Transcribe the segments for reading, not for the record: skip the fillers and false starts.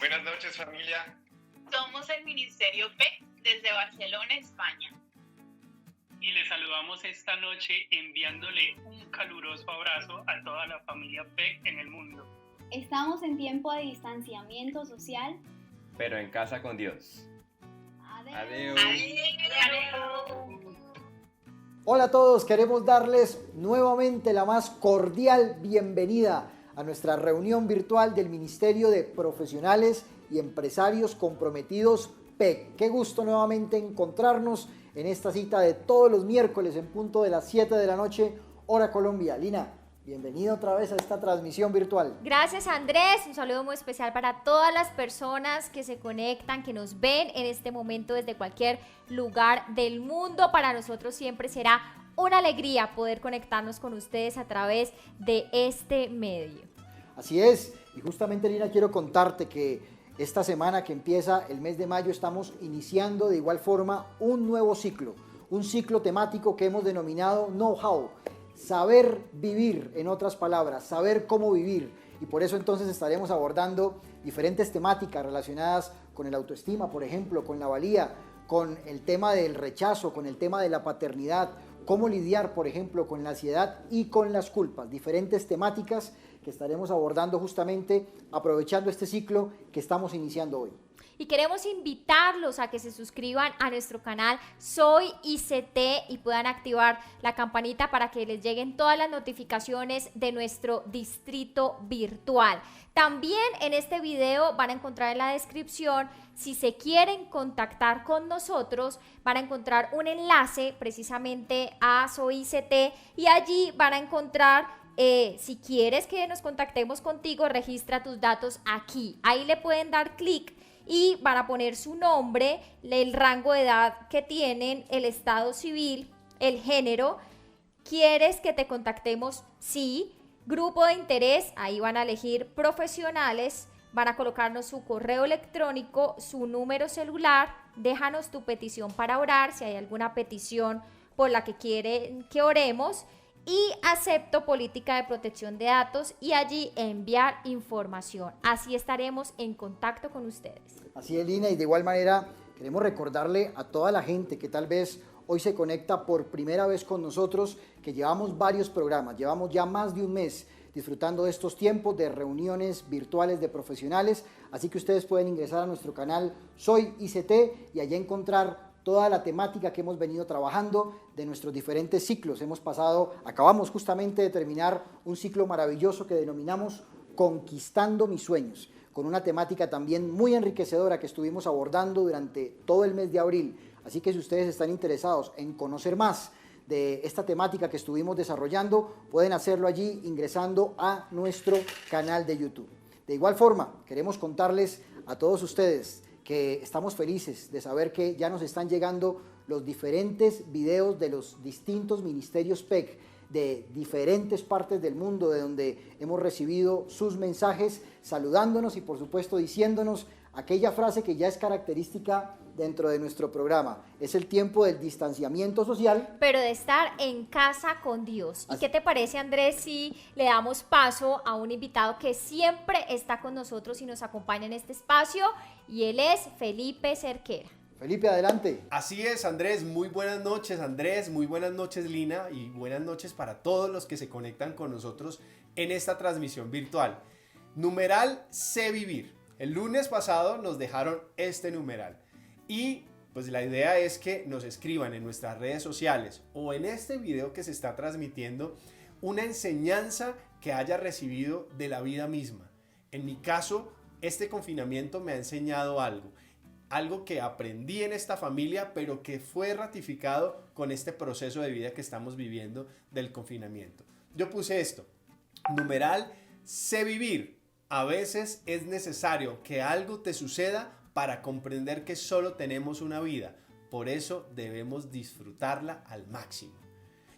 Buenas noches, familia. Somos el Ministerio PEC desde Barcelona, España. Y les saludamos esta noche enviándole un caluroso abrazo a toda la familia PEC en el mundo. Estamos en tiempo de distanciamiento social, pero en casa con Dios. Adiós. Adiós. Hola a todos, queremos darles nuevamente la más cordial bienvenida a nuestra reunión virtual del Ministerio de Profesionales y Empresarios Comprometidos PEC. Qué gusto nuevamente encontrarnos en esta cita de todos los miércoles en punto de las 7 de la noche, hora Colombia. Lina, bienvenida otra vez a esta transmisión virtual. Gracias, Andrés, un saludo muy especial para todas las personas que se conectan, que nos ven en este momento desde cualquier lugar del mundo. Para nosotros siempre será una alegría poder conectarnos con ustedes a través de este medio. Así es, y justamente, Lina, quiero contarte que esta semana que empieza el mes de mayo estamos iniciando de igual forma un nuevo ciclo, un ciclo temático que hemos denominado Know-How, saber vivir, en otras palabras, saber cómo vivir. Y por eso entonces estaremos abordando diferentes temáticas relacionadas con el autoestima, por ejemplo, con la valía, con el tema del rechazo, con el tema de la paternidad, cómo lidiar, por ejemplo, con la ansiedad y con las culpas. Diferentes temáticas que estaremos abordando justamente aprovechando este ciclo que estamos iniciando hoy. Y queremos invitarlos a que se suscriban a nuestro canal Soy ICT y puedan activar la campanita para que les lleguen todas las notificaciones de nuestro distrito virtual. También en este video van a encontrar en la descripción, si se quieren contactar con nosotros, van a encontrar un enlace precisamente a Soy ICT y allí van a encontrar si quieres que nos contactemos contigo, registra tus datos aquí. Ahí le pueden dar clic y van a poner su nombre, el rango de edad que tienen, el estado civil, el género. ¿Quieres que te contactemos? Sí. Grupo de interés, ahí van a elegir profesionales, van a colocarnos su correo electrónico, su número celular, déjanos tu petición para orar, si hay alguna petición por la que quieren que oremos, y acepto política de protección de datos y allí enviar información. Así estaremos en contacto con ustedes. Así es, Lina, y de igual manera queremos recordarle a toda la gente que tal vez hoy se conecta por primera vez con nosotros, que llevamos varios programas, llevamos ya más de un mes disfrutando de estos tiempos de reuniones virtuales de profesionales, así que ustedes pueden ingresar a nuestro canal Soy ICT y allá encontrar toda la temática que hemos venido trabajando de nuestros diferentes ciclos. Acabamos justamente de terminar un ciclo maravilloso que denominamos Conquistando mis sueños, con una temática también muy enriquecedora que estuvimos abordando durante todo el mes de abril. Así que si ustedes están interesados en conocer más de esta temática que estuvimos desarrollando, pueden hacerlo allí ingresando a nuestro canal de YouTube. De igual forma, queremos contarles a todos ustedes que estamos felices de saber que ya nos están llegando los diferentes videos de los distintos ministerios PEC de diferentes partes del mundo, de donde hemos recibido sus mensajes saludándonos y por supuesto diciéndonos aquella frase que ya es característica dentro de nuestro programa: es el tiempo del distanciamiento social, pero de estar en casa con Dios. ¿Y qué te parece, Andrés, si le damos paso a un invitado que siempre está con nosotros y nos acompaña en este espacio? Y él es Felipe Cerquera. Felipe, adelante. Así es, Andrés, muy buenas noches, Andrés, muy buenas noches, Lina, y buenas noches para todos los que se conectan con nosotros en esta transmisión virtual. Numeral Sé Vivir. El lunes pasado nos dejaron este numeral y pues la idea es que nos escriban en nuestras redes sociales o en este video que se está transmitiendo una enseñanza que haya recibido de la vida misma. En mi caso, este confinamiento me ha enseñado algo que aprendí en esta familia, pero que fue ratificado con este proceso de vida que estamos viviendo del confinamiento. Yo puse esto, numeral Sé Vivir. A veces es necesario que algo te suceda para comprender que solo tenemos una vida. Por eso debemos disfrutarla al máximo.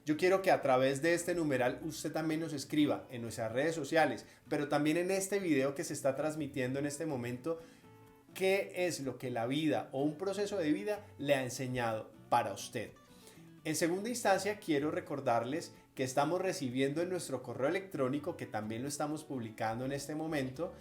Yo quiero que a través de este numeral usted también nos escriba en nuestras redes sociales, pero también en este video que se está transmitiendo en este momento, qué es lo que la vida o un proceso de vida le ha enseñado para usted. En segunda instancia, quiero recordarles que estamos recibiendo en nuestro correo electrónico, que también lo estamos publicando en este momento,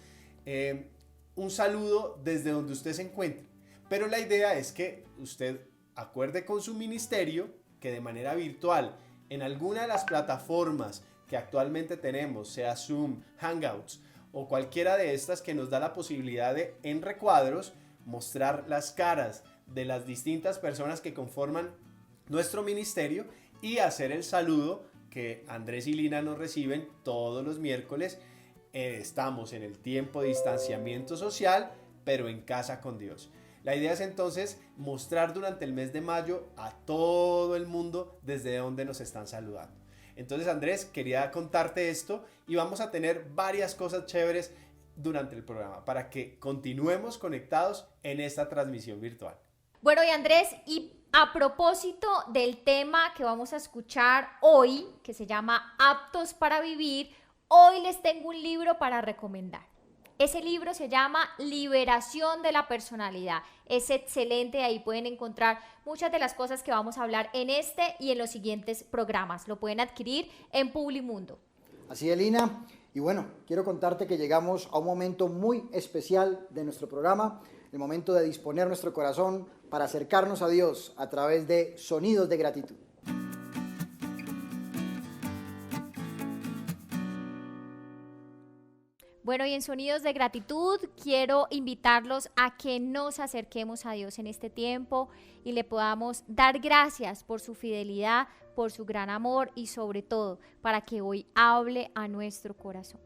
un saludo desde donde usted se encuentre. Pero la idea es que usted acuerde con su ministerio que de manera virtual, en alguna de las plataformas que actualmente tenemos, sea Zoom, Hangouts o cualquiera de estas que nos da la posibilidad de, en recuadros, mostrar las caras de las distintas personas que conforman nuestro ministerio y hacer el saludo que Andrés y Lina nos reciben todos los miércoles. Estamos en el tiempo de distanciamiento social, pero en casa con Dios. La idea es entonces mostrar durante el mes de mayo a todo el mundo desde donde nos están saludando. Entonces, Andrés, quería contarte esto y vamos a tener varias cosas chéveres durante el programa para que continuemos conectados en esta transmisión virtual. Bueno, y Andrés, y a propósito del tema que vamos a escuchar hoy, que se llama Aptos para Vivir, hoy les tengo un libro para recomendar. Ese libro se llama Liberación de la Personalidad. Es excelente, ahí pueden encontrar muchas de las cosas que vamos a hablar en este y en los siguientes programas. Lo pueden adquirir en Publimundo. Así es, Lina. Y bueno, quiero contarte que llegamos a un momento muy especial de nuestro programa, el momento de disponer nuestro corazón para acercarnos a Dios a través de sonidos de gratitud. Bueno, y en Sonidos de Gratitud quiero invitarlos a que nos acerquemos a Dios en este tiempo y le podamos dar gracias por su fidelidad, por su gran amor y sobre todo para que hoy hable a nuestro corazón.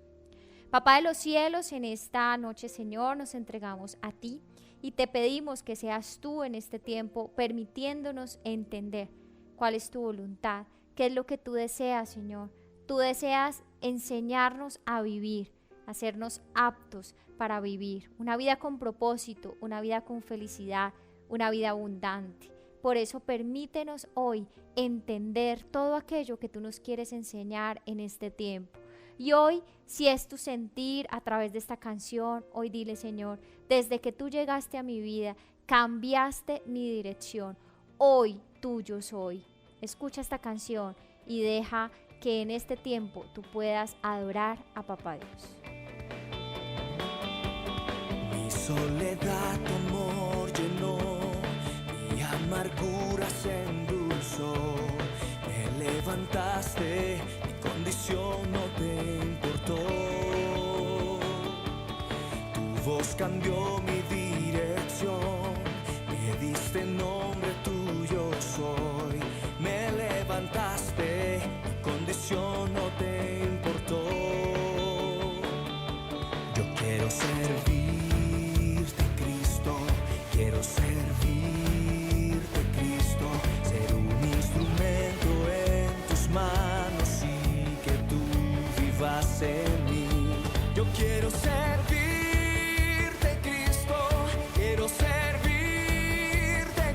Papá de los cielos, en esta noche, Señor, nos entregamos a ti y te pedimos que seas tú en este tiempo permitiéndonos entender cuál es tu voluntad, qué es lo que tú deseas, Señor. Tú deseas enseñarnos a vivir, hacernos aptos para vivir una vida con propósito, una vida con felicidad, una vida abundante. Por eso permítenos hoy entender todo aquello que tú nos quieres enseñar en este tiempo. Y hoy, si es tu sentir a través de esta canción, hoy dile, Señor, desde que tú llegaste a mi vida, cambiaste mi dirección. Hoy tuyo soy. Escucha esta canción y deja que en este tiempo tú puedas adorar a Papá Dios. Mi soledad tu amor llenó, mi amargura se endulzó. Me levantaste, mi condición no te importó. Tu voz cambió mi dirección, me diste nombre tuyo soy. Me levantaste, mi condición no te importó. Yo quiero servirte, Cristo, quiero servirte, Cristo, ser un instrumento en tus manos y que tú vivas en mí. Yo quiero servirte, Cristo, quiero servirte,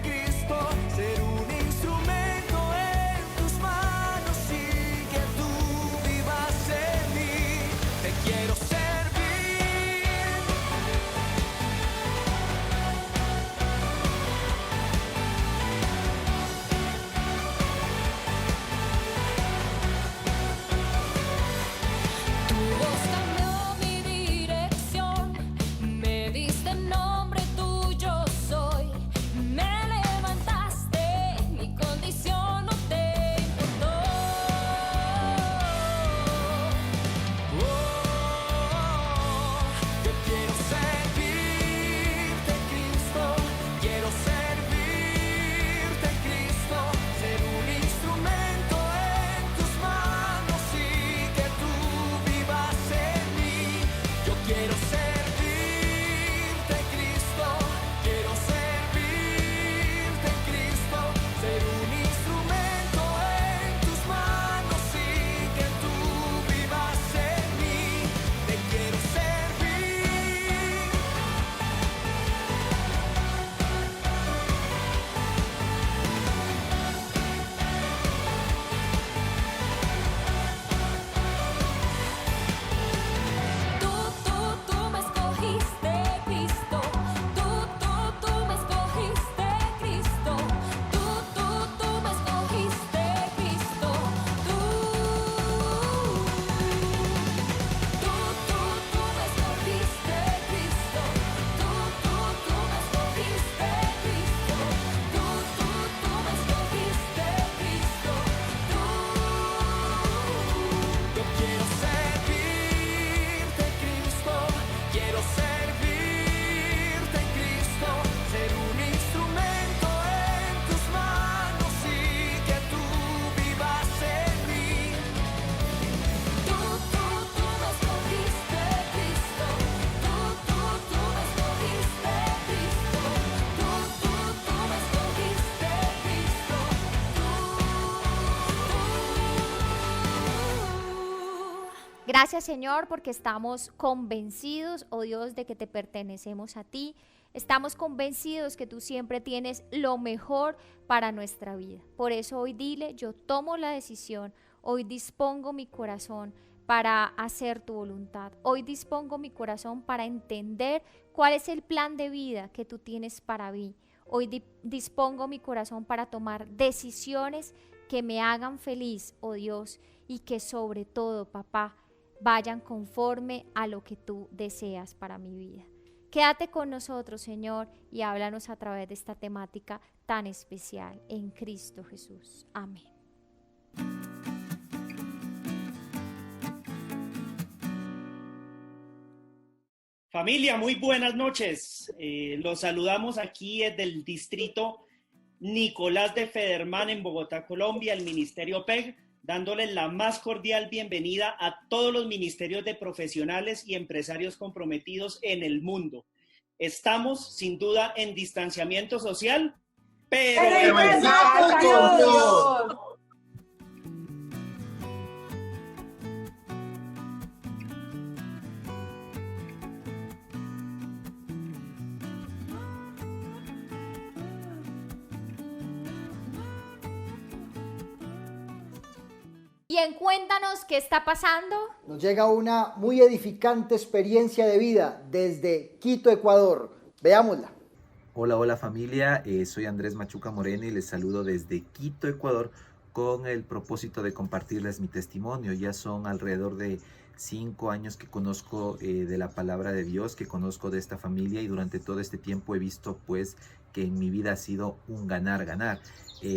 Cristo, ser un instrumento en tus manos y que tú vivas en mí. Te quiero servir. Tu voz cambió mi dirección. Gracias, Señor, porque estamos convencidos, oh Dios, de que te pertenecemos a ti. Estamos convencidos que tú siempre tienes lo mejor para nuestra vida. Por eso hoy dile, yo tomo la decisión, hoy dispongo mi corazón para hacer tu voluntad. Hoy dispongo mi corazón para entender cuál es el plan de vida que tú tienes para mí. Hoy dispongo mi corazón para tomar decisiones que me hagan feliz, oh Dios, y que sobre todo, papá, vayan conforme a lo que tú deseas para mi vida. Quédate con nosotros, Señor, y háblanos a través de esta temática tan especial en Cristo Jesús. Amén. Familia, muy buenas noches. Los saludamos aquí desde el distrito Nicolás de Federman en Bogotá, Colombia, el Ministerio PEG, dándoles la más cordial bienvenida a todos los ministerios de profesionales y empresarios comprometidos en el mundo. Estamos, sin duda, en distanciamiento social, pero ¡Empezamos con Dios! Bien, cuéntanos qué está pasando. Nos llega una muy edificante experiencia de vida desde Quito, Ecuador. Veámosla. Hola familia, soy Andrés Machuca Moreno y les saludo desde Quito, Ecuador, con el propósito de compartirles mi testimonio. Ya son alrededor de 5 años que conozco de la palabra de Dios, que conozco de esta familia, y durante todo este tiempo he visto pues que en mi vida ha sido un ganar.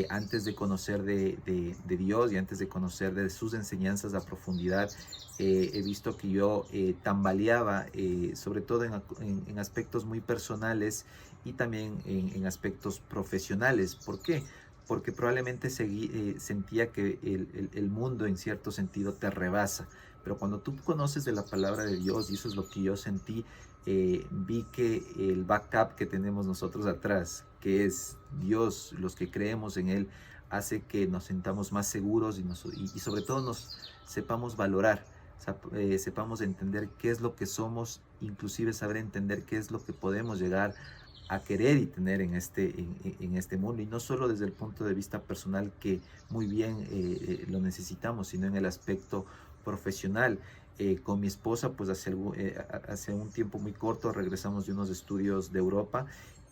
Antes de conocer de Dios y antes de conocer de sus enseñanzas a profundidad, he visto que yo tambaleaba, sobre todo en aspectos muy personales y también en aspectos profesionales. ¿Por qué? Porque probablemente sentía que el mundo en cierto sentido te rebasa. Pero cuando tú conoces de la palabra de Dios, y eso es lo que yo sentí, vi que el backup que tenemos nosotros atrás, que es Dios, los que creemos en Él, hace que nos sintamos más seguros y sobre todo nos sepamos valorar, sepamos entender qué es lo que somos, inclusive saber entender qué es lo que podemos llegar a querer y tener en este mundo, y no solo desde el punto de vista personal, que muy bien lo necesitamos, sino en el aspecto profesional. Con mi esposa, pues hace un tiempo muy corto regresamos de unos estudios de Europa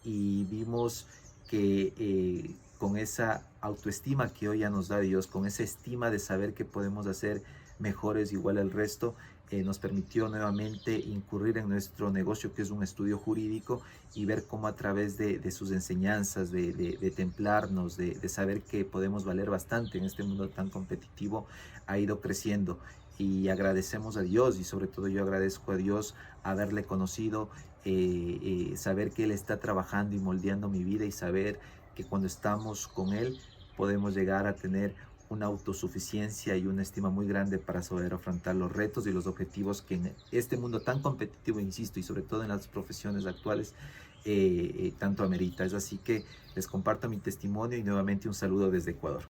y vimos que con esa autoestima que hoy ya nos da Dios, con esa estima de saber que podemos hacer mejores igual al resto, nos permitió nuevamente incurrir en nuestro negocio, que es un estudio jurídico, y ver cómo a través de sus enseñanzas, de templarnos, de saber que podemos valer bastante en este mundo tan competitivo, ha ido creciendo. Y agradecemos a Dios, y sobre todo yo agradezco a Dios haberle conocido, saber que Él está trabajando y moldeando mi vida, y saber que cuando estamos con Él podemos llegar a tener una autosuficiencia y una estima muy grande para saber afrontar los retos y los objetivos que en este mundo tan competitivo, insisto, y sobre todo en las profesiones actuales, tanto amerita. Es así que les comparto mi testimonio y nuevamente un saludo desde Ecuador.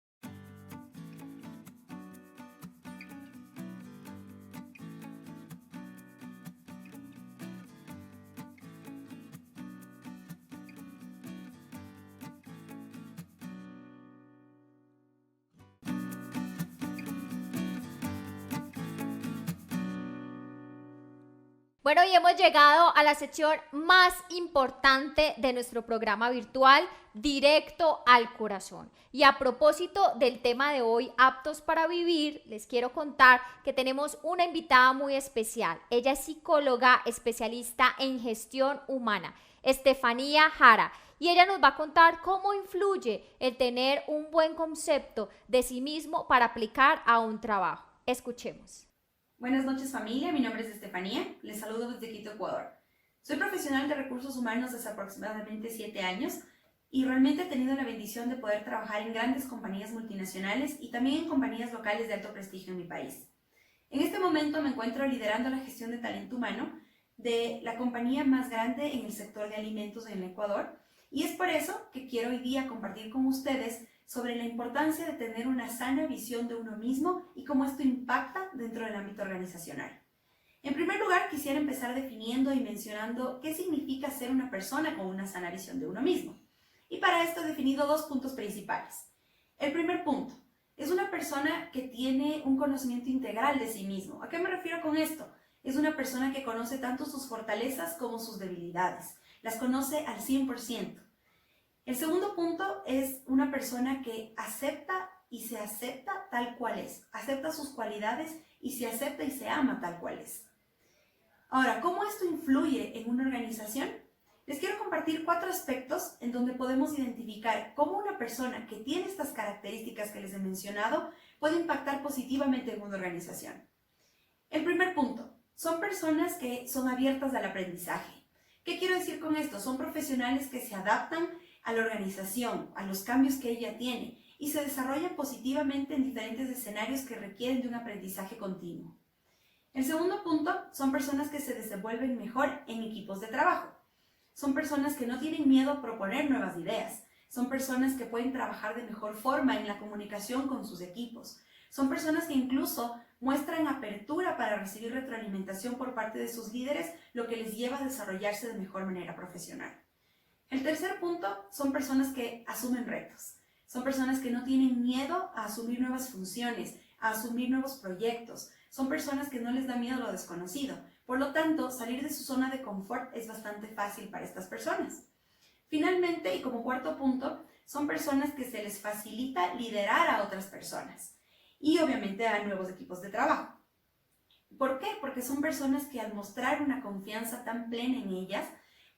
Bueno, y hemos llegado a la sección más importante de nuestro programa virtual, Directo al Corazón. Y a propósito del tema de hoy, Aptos para Vivir, les quiero contar que tenemos una invitada muy especial. Ella es psicóloga especialista en gestión humana, Estefanía Jara. Y ella nos va a contar cómo influye el tener un buen concepto de sí mismo para aplicar a un trabajo. Escuchemos. Buenas noches familia, mi nombre es Estefanía, les saludo desde Quito, Ecuador. Soy profesional de recursos humanos desde aproximadamente 7 años y realmente he tenido la bendición de poder trabajar en grandes compañías multinacionales y también en compañías locales de alto prestigio en mi país. En este momento me encuentro liderando la gestión de talento humano de la compañía más grande en el sector de alimentos en el Ecuador, y es por eso que quiero hoy día compartir con ustedes sobre la importancia de tener una sana visión de uno mismo y cómo esto impacta dentro del ámbito organizacional. En primer lugar, quisiera empezar definiendo y mencionando qué significa ser una persona con una sana visión de uno mismo. Y para esto he definido 2 puntos principales. El primer punto es una persona que tiene un conocimiento integral de sí mismo. ¿A qué me refiero con esto? Es una persona que conoce tanto sus fortalezas como sus debilidades. Las conoce al 100%. El segundo punto es una persona que acepta y se acepta tal cual es. Acepta sus cualidades y se acepta y se ama tal cual es. Ahora, ¿cómo esto influye en una organización? Les quiero compartir 4 aspectos en donde podemos identificar cómo una persona que tiene estas características que les he mencionado puede impactar positivamente en una organización. El primer punto, son personas que son abiertas al aprendizaje. ¿Qué quiero decir con esto? Son profesionales que se adaptan a la organización, a los cambios que ella tiene y se desarrollan positivamente en diferentes escenarios que requieren de un aprendizaje continuo. El segundo punto son personas que se desenvuelven mejor en equipos de trabajo. Son personas que no tienen miedo a proponer nuevas ideas. Son personas que pueden trabajar de mejor forma en la comunicación con sus equipos. Son personas que incluso muestran apertura para recibir retroalimentación por parte de sus líderes, lo que les lleva a desarrollarse de mejor manera profesional. El tercer punto son personas que asumen retos. Son personas que no tienen miedo a asumir nuevas funciones, a asumir nuevos proyectos. Son personas que no les da miedo lo desconocido. Por lo tanto, salir de su zona de confort es bastante fácil para estas personas. Finalmente, y como cuarto punto, son personas que se les facilita liderar a otras personas y obviamente a nuevos equipos de trabajo. ¿Por qué? Porque son personas que al mostrar una confianza tan plena en ellas,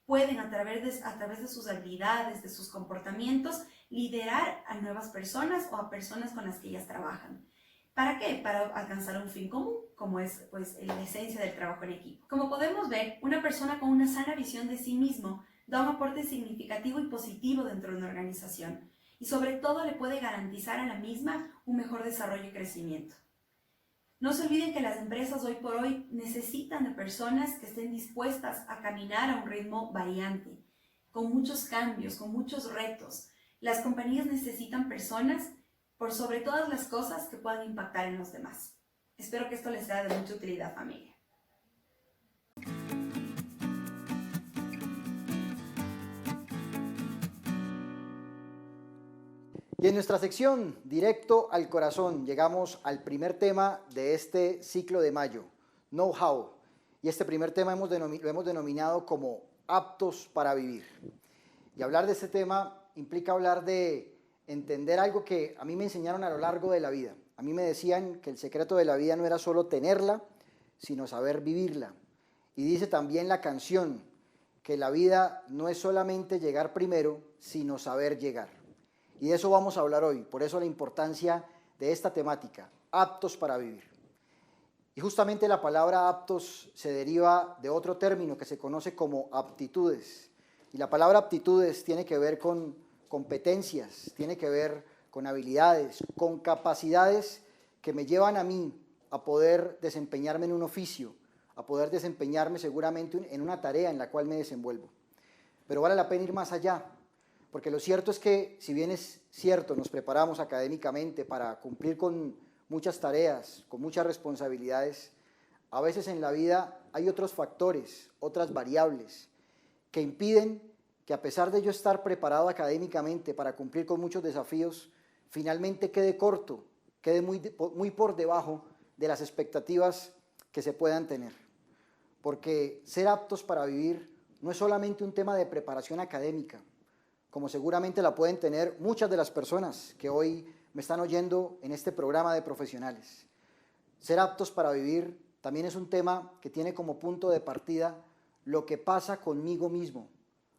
pueden a través de sus habilidades, de sus comportamientos, liderar a nuevas personas o a personas con las que ellas trabajan. ¿Para qué? Para alcanzar un fin común, como es la esencia del trabajo en equipo. Como podemos ver, una persona con una sana visión de sí mismo da un aporte significativo y positivo dentro de una organización y sobre todo le puede garantizar a la misma un mejor desarrollo y crecimiento. No se olviden que las empresas hoy por hoy necesitan de personas que estén dispuestas a caminar a un ritmo variante, con muchos cambios, con muchos retos. Las compañías necesitan personas por sobre todas las cosas que puedan impactar en los demás. Espero que esto les sea de mucha utilidad, familia. Y en nuestra sección, directo al corazón, llegamos al primer tema de este ciclo de mayo, Know-how. Y este primer tema lo hemos denominado como aptos para vivir. Y hablar de este tema implica hablar de entender algo que a mí me enseñaron a lo largo de la vida. A mí me decían que el secreto de la vida no era solo tenerla, sino saber vivirla. Y dice también la canción que la vida no es solamente llegar primero, sino saber llegar. Y de eso vamos a hablar hoy, por eso la importancia de esta temática, aptos para vivir. Y justamente la palabra aptos se deriva de otro término que se conoce como aptitudes. Y la palabra aptitudes tiene que ver con competencias, tiene que ver con habilidades, con capacidades que me llevan a mí a poder desempeñarme en un oficio, a poder desempeñarme seguramente en una tarea en la cual me desenvuelvo. Pero vale la pena ir más allá. Porque lo cierto es que, si bien es cierto, nos preparamos académicamente para cumplir con muchas tareas, con muchas responsabilidades, a veces en la vida hay otros factores, otras variables, que impiden que a pesar de yo estar preparado académicamente para cumplir con muchos desafíos, finalmente quede corto, quede muy por debajo de las expectativas que se puedan tener. Porque ser aptos para vivir no es solamente un tema de preparación académica, como seguramente la pueden tener muchas de las personas que hoy me están oyendo en este programa de profesionales. Ser aptos para vivir también es un tema que tiene como punto de partida lo que pasa conmigo mismo,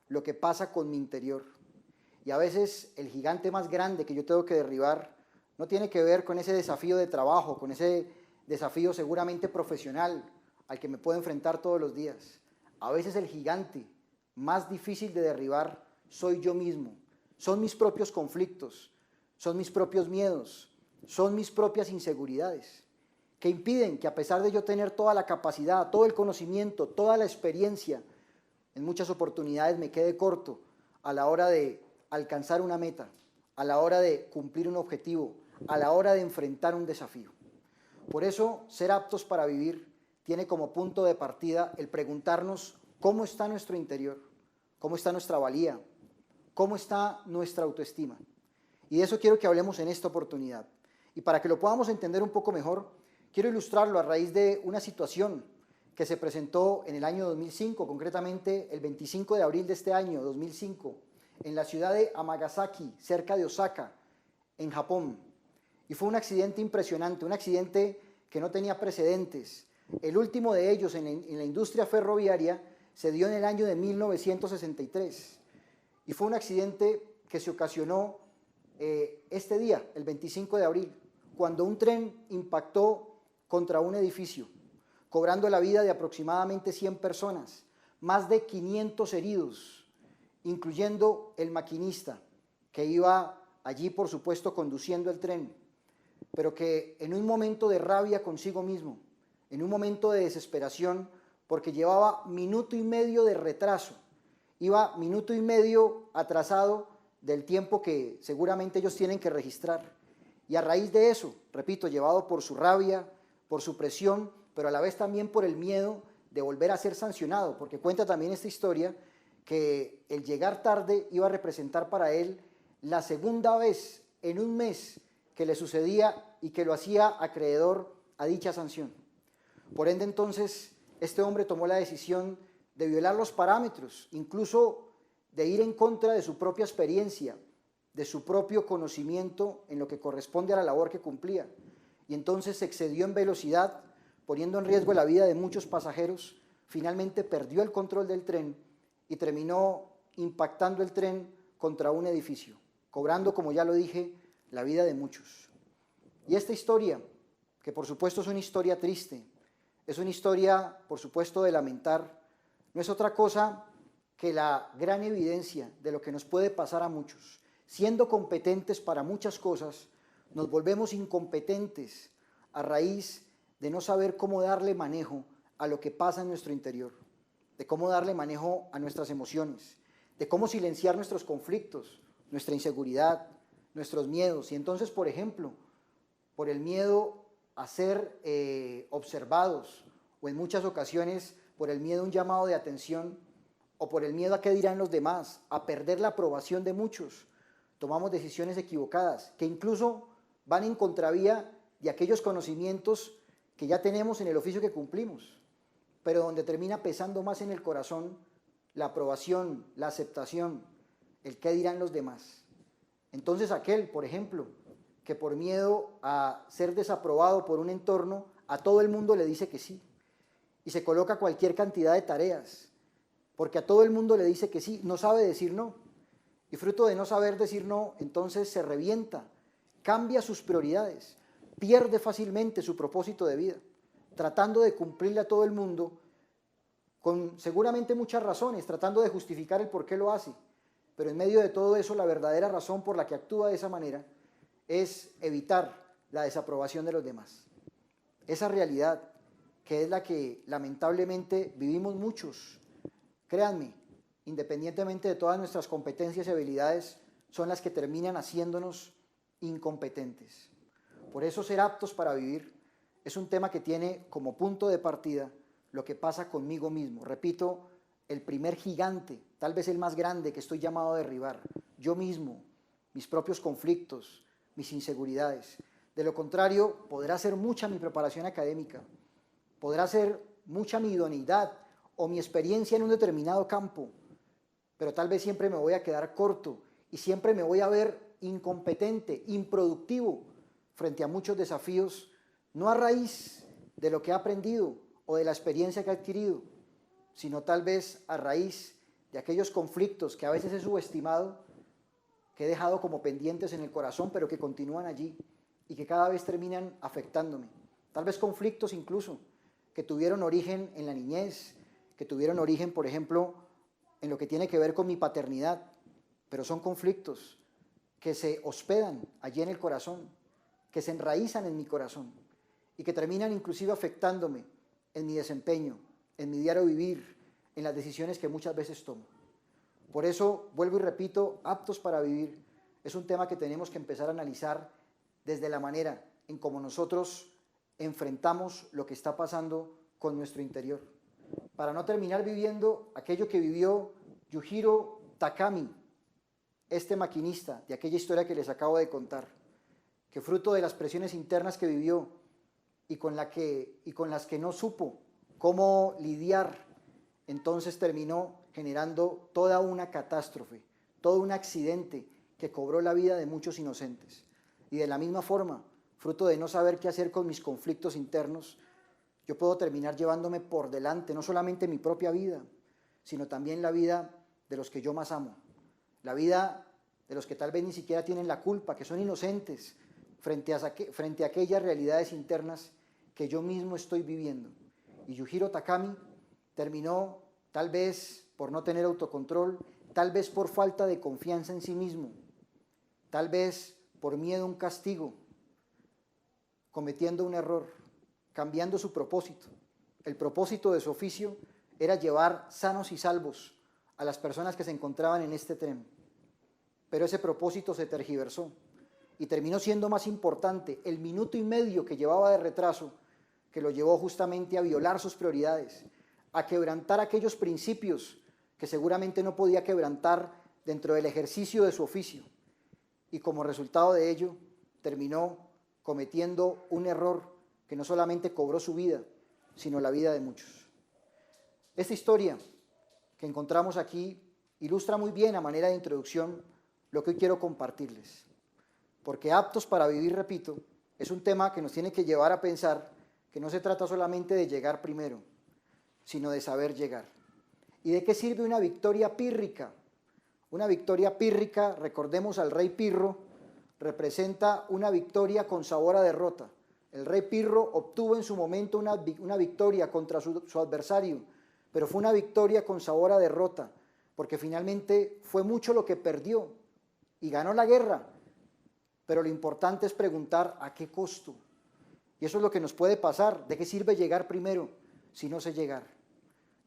lo que pasa con mi interior. Y a veces el gigante más grande que yo tengo que derribar no tiene que ver con ese desafío de trabajo, con ese desafío seguramente profesional al que me puedo enfrentar todos los días. A veces el gigante más difícil de derribar soy yo mismo, son mis propios conflictos, son mis propios miedos, son mis propias inseguridades, que impiden que a pesar de yo tener toda la capacidad, todo el conocimiento, toda la experiencia, en muchas oportunidades me quede corto a la hora de alcanzar una meta, a la hora de cumplir un objetivo, a la hora de enfrentar un desafío. Por eso, ser aptos para vivir tiene como punto de partida el preguntarnos cómo está nuestro interior, cómo está nuestra valía, cómo está nuestra autoestima. Y de eso quiero que hablemos en esta oportunidad. Y para que lo podamos entender un poco mejor, quiero ilustrarlo a raíz de una situación que se presentó en el año 2005, concretamente el 25 de abril de este año, 2005, en la ciudad de Amagasaki, cerca de Osaka, en Japón. Y fue un accidente impresionante, un accidente que no tenía precedentes. El último de ellos en la industria ferroviaria se dio en el año de 1963. Y fue un accidente que se ocasionó este día, el 25 de abril, cuando un tren impactó contra un edificio, cobrando la vida de aproximadamente 100 personas, más de 500 heridos, incluyendo el maquinista, que iba allí, por supuesto, conduciendo el tren, pero que en un momento de rabia consigo mismo, en un momento de desesperación, porque llevaba minuto y medio de retraso, iba minuto y medio atrasado del tiempo que seguramente ellos tienen que registrar. Y a raíz de eso, repito, llevado por su rabia, por su presión, pero a la vez también por el miedo de volver a ser sancionado, porque cuenta también esta historia que el llegar tarde iba a representar para él la segunda vez en un mes que le sucedía y que lo hacía acreedor a dicha sanción. Por ende, entonces, este hombre tomó la decisión de violar los parámetros, incluso de ir en contra de su propia experiencia, de su propio conocimiento en lo que corresponde a la labor que cumplía. Y entonces se excedió en velocidad, poniendo en riesgo la vida de muchos pasajeros. Finalmente perdió el control del tren y terminó impactando el tren contra un edificio, cobrando, como ya lo dije, la vida de muchos. Y esta historia, que por supuesto es una historia triste, es una historia, por supuesto, de lamentar, no es otra cosa que la gran evidencia de lo que nos puede pasar a muchos. Siendo competentes para muchas cosas, nos volvemos incompetentes a raíz de no saber cómo darle manejo a lo que pasa en nuestro interior, de cómo darle manejo a nuestras emociones, de cómo silenciar nuestros conflictos, nuestra inseguridad, nuestros miedos. Y entonces, por ejemplo, por el miedo a ser observados, o en muchas ocasiones por el miedo a un llamado de atención, o por el miedo a qué dirán los demás, a perder la aprobación de muchos, tomamos decisiones equivocadas, que incluso van en contravía de aquellos conocimientos que ya tenemos en el oficio que cumplimos, pero donde termina pesando más en el corazón la aprobación, la aceptación, el qué dirán los demás. Entonces aquel, por ejemplo, que por miedo a ser desaprobado por un entorno, a todo el mundo le dice que sí, y se coloca cualquier cantidad de tareas, porque a todo el mundo le dice que sí, no sabe decir no, y fruto de no saber decir no, entonces se revienta, cambia sus prioridades, pierde fácilmente su propósito de vida, tratando de cumplirle a todo el mundo, con seguramente muchas razones, tratando de justificar el por qué lo hace, pero en medio de todo eso la verdadera razón por la que actúa de esa manera es evitar la desaprobación de los demás. Esa realidad, que es la que lamentablemente vivimos muchos, créanme, independientemente de todas nuestras competencias y habilidades, son las que terminan haciéndonos incompetentes. Por eso ser aptos para vivir es un tema que tiene como punto de partida lo que pasa conmigo mismo. Repito, el primer gigante, tal vez el más grande que estoy llamado a derribar, yo mismo, mis propios conflictos, mis inseguridades. De lo contrario, podrá ser mucha mi preparación académica, podrá ser mucha mi idoneidad o mi experiencia en un determinado campo, pero tal vez siempre me voy a quedar corto y siempre me voy a ver incompetente, improductivo frente a muchos desafíos, no a raíz de lo que he aprendido o de la experiencia que he adquirido, sino tal vez a raíz de aquellos conflictos que a veces he subestimado, que he dejado como pendientes en el corazón, pero que continúan allí y que cada vez terminan afectándome. Tal vez conflictos incluso que tuvieron origen en la niñez, que tuvieron origen, por ejemplo, en lo que tiene que ver con mi paternidad, pero son conflictos que se hospedan allí en el corazón, que se enraizan en mi corazón y que terminan inclusive afectándome en mi desempeño, en mi diario vivir, en las decisiones que muchas veces tomo. Por eso, vuelvo y repito, aptos para vivir es un tema que tenemos que empezar a analizar desde la manera en cómo nosotros enfrentamos lo que está pasando con nuestro interior, para no terminar viviendo aquello que vivió Yujiro Takami, este maquinista de aquella historia que les acabo de contar, que fruto de las presiones internas que vivió y con las que no supo cómo lidiar, entonces terminó generando toda una catástrofe, todo un accidente que cobró la vida de muchos inocentes. Y de la misma forma, fruto de no saber qué hacer con mis conflictos internos, yo puedo terminar llevándome por delante no solamente mi propia vida, sino también la vida de los que yo más amo, la vida de los que tal vez ni siquiera tienen la culpa, que son inocentes frente a aquellas realidades internas que yo mismo estoy viviendo. Y Yujiro Takami terminó tal vez por no tener autocontrol, tal vez por falta de confianza en sí mismo, tal vez por miedo a un castigo, cometiendo un error, cambiando su propósito. El propósito de su oficio era llevar sanos y salvos a las personas que se encontraban en este tren. Pero ese propósito se tergiversó y terminó siendo más importante el minuto y medio que llevaba de retraso, que lo llevó justamente a violar sus prioridades, a quebrantar aquellos principios que seguramente no podía quebrantar dentro del ejercicio de su oficio. Y como resultado de ello, terminó cometiendo un error que no solamente cobró su vida, sino la vida de muchos. Esta historia que encontramos aquí ilustra muy bien a manera de introducción lo que hoy quiero compartirles. Porque aptos para vivir, repito, es un tema que nos tiene que llevar a pensar que no se trata solamente de llegar primero, sino de saber llegar. ¿Y de qué sirve una victoria pírrica? Una victoria pírrica, recordemos al rey Pirro, representa una victoria con sabor a derrota. El rey Pirro obtuvo en su momento una victoria contra su adversario, pero fue una victoria con sabor a derrota, porque finalmente fue mucho lo que perdió y ganó la guerra. Pero lo importante es preguntar a qué costo. Y eso es lo que nos puede pasar. ¿De qué sirve llegar primero si no sé llegar?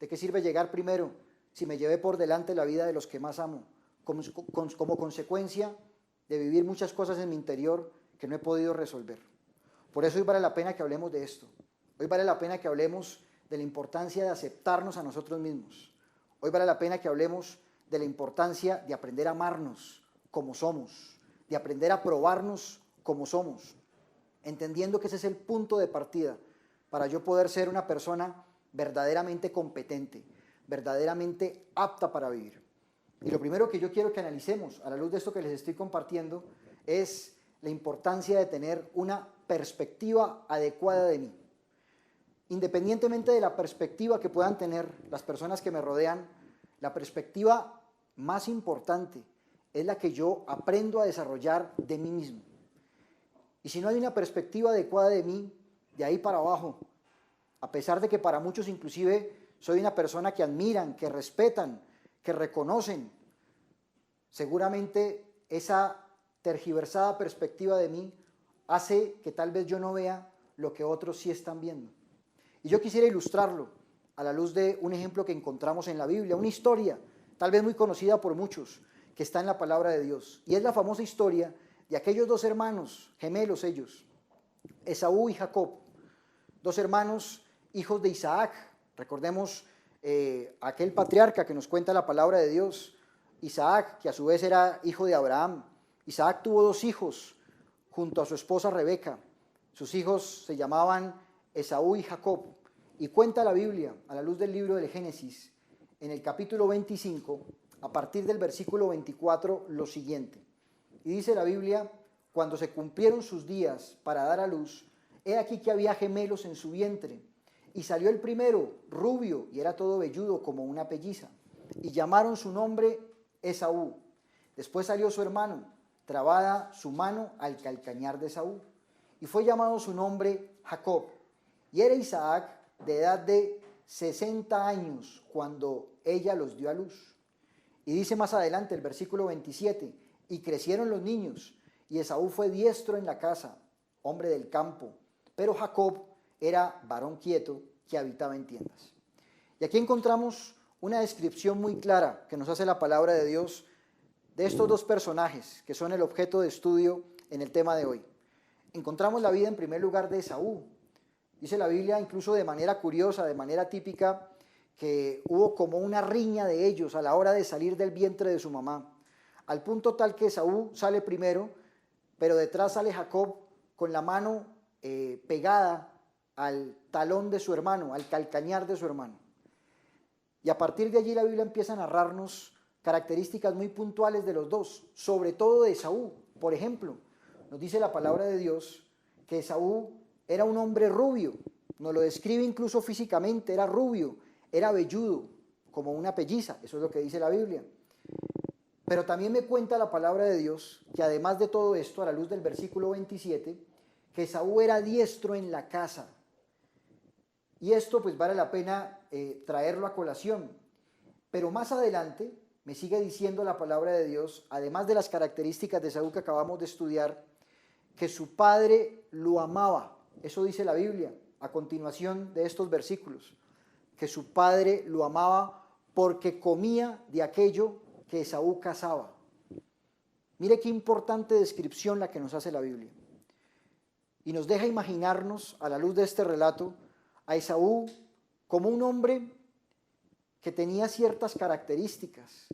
¿De qué sirve llegar primero si me llevé por delante la vida de los que más amo? Como consecuencia de vivir muchas cosas en mi interior que no he podido resolver. Por eso hoy vale la pena que hablemos de esto. Hoy vale la pena que hablemos de la importancia de aceptarnos a nosotros mismos. Hoy vale la pena que hablemos de la importancia de aprender a amarnos como somos, de aprender a probarnos como somos, entendiendo que ese es el punto de partida para yo poder ser una persona verdaderamente competente, verdaderamente apta para vivir. Y lo primero que yo quiero que analicemos a la luz de esto que les estoy compartiendo es la importancia de tener una perspectiva adecuada de mí. Independientemente de la perspectiva que puedan tener las personas que me rodean, la perspectiva más importante es la que yo aprendo a desarrollar de mí mismo. Y si no hay una perspectiva adecuada de mí, de ahí para abajo, a pesar de que para muchos inclusive soy una persona que admiran, que respetan, que reconocen, seguramente esa tergiversada perspectiva de mí hace que tal vez yo no vea lo que otros sí están viendo. Y yo quisiera ilustrarlo a la luz de un ejemplo que encontramos en la Biblia, una historia tal vez muy conocida por muchos, que está en la palabra de Dios. Y es la famosa historia de aquellos dos hermanos, gemelos ellos, Esaú y Jacob, dos hermanos hijos de Isaac. Recordemos aquel patriarca que nos cuenta la palabra de Dios, Isaac, que a su vez era hijo de Abraham. Isaac tuvo dos hijos junto a su esposa Rebeca. Sus hijos se llamaban Esaú y Jacob. Y cuenta la Biblia, a la luz del libro del Génesis, en el capítulo 25, a partir del versículo 24, lo siguiente. Y dice la Biblia: cuando se cumplieron sus días para dar a luz, he aquí que había gemelos en su vientre. Y salió el primero, rubio, y era todo velludo como una pelliza. Y llamaron su nombre Esaú. Después salió su hermano, trabada su mano al calcañar de Esaú. Y fue llamado su nombre Jacob. Y era Isaac de edad de 60 años cuando ella los dio a luz. Y dice más adelante el versículo 27, y crecieron los niños, y Esaú fue diestro en la casa, hombre del campo, pero Jacob era varón quieto que habitaba en tiendas. Y aquí encontramos una descripción muy clara que nos hace la palabra de Dios de estos dos personajes que son el objeto de estudio en el tema de hoy. Encontramos la vida en primer lugar de Esaú. Dice la Biblia, incluso de manera curiosa, de manera típica, que hubo como una riña de ellos a la hora de salir del vientre de su mamá, al punto tal que Esaú sale primero, pero detrás sale Jacob con la mano pegada al talón de su hermano, al calcañar de su hermano. Y a partir de allí la Biblia empieza a narrarnos características muy puntuales de los dos, sobre todo de Esaú. Por ejemplo, nos dice la palabra de Dios que Esaú era un hombre rubio, nos lo describe incluso físicamente, era rubio, era velludo, como una pelliza, eso es lo que dice la Biblia. Pero también me cuenta la palabra de Dios que además de todo esto, a la luz del versículo 27, que Esaú era diestro en la caza. Y esto pues vale la pena traerlo a colación. Pero más adelante me sigue diciendo la palabra de Dios, además de las características de Esaú que acabamos de estudiar, que su padre lo amaba. Eso dice la Biblia a continuación de estos versículos, que su padre lo amaba porque comía de aquello que Esaú cazaba. Mire qué importante descripción la que nos hace la Biblia. Y nos deja imaginarnos, a la luz de este relato, a Esaú como un hombre que tenía ciertas características,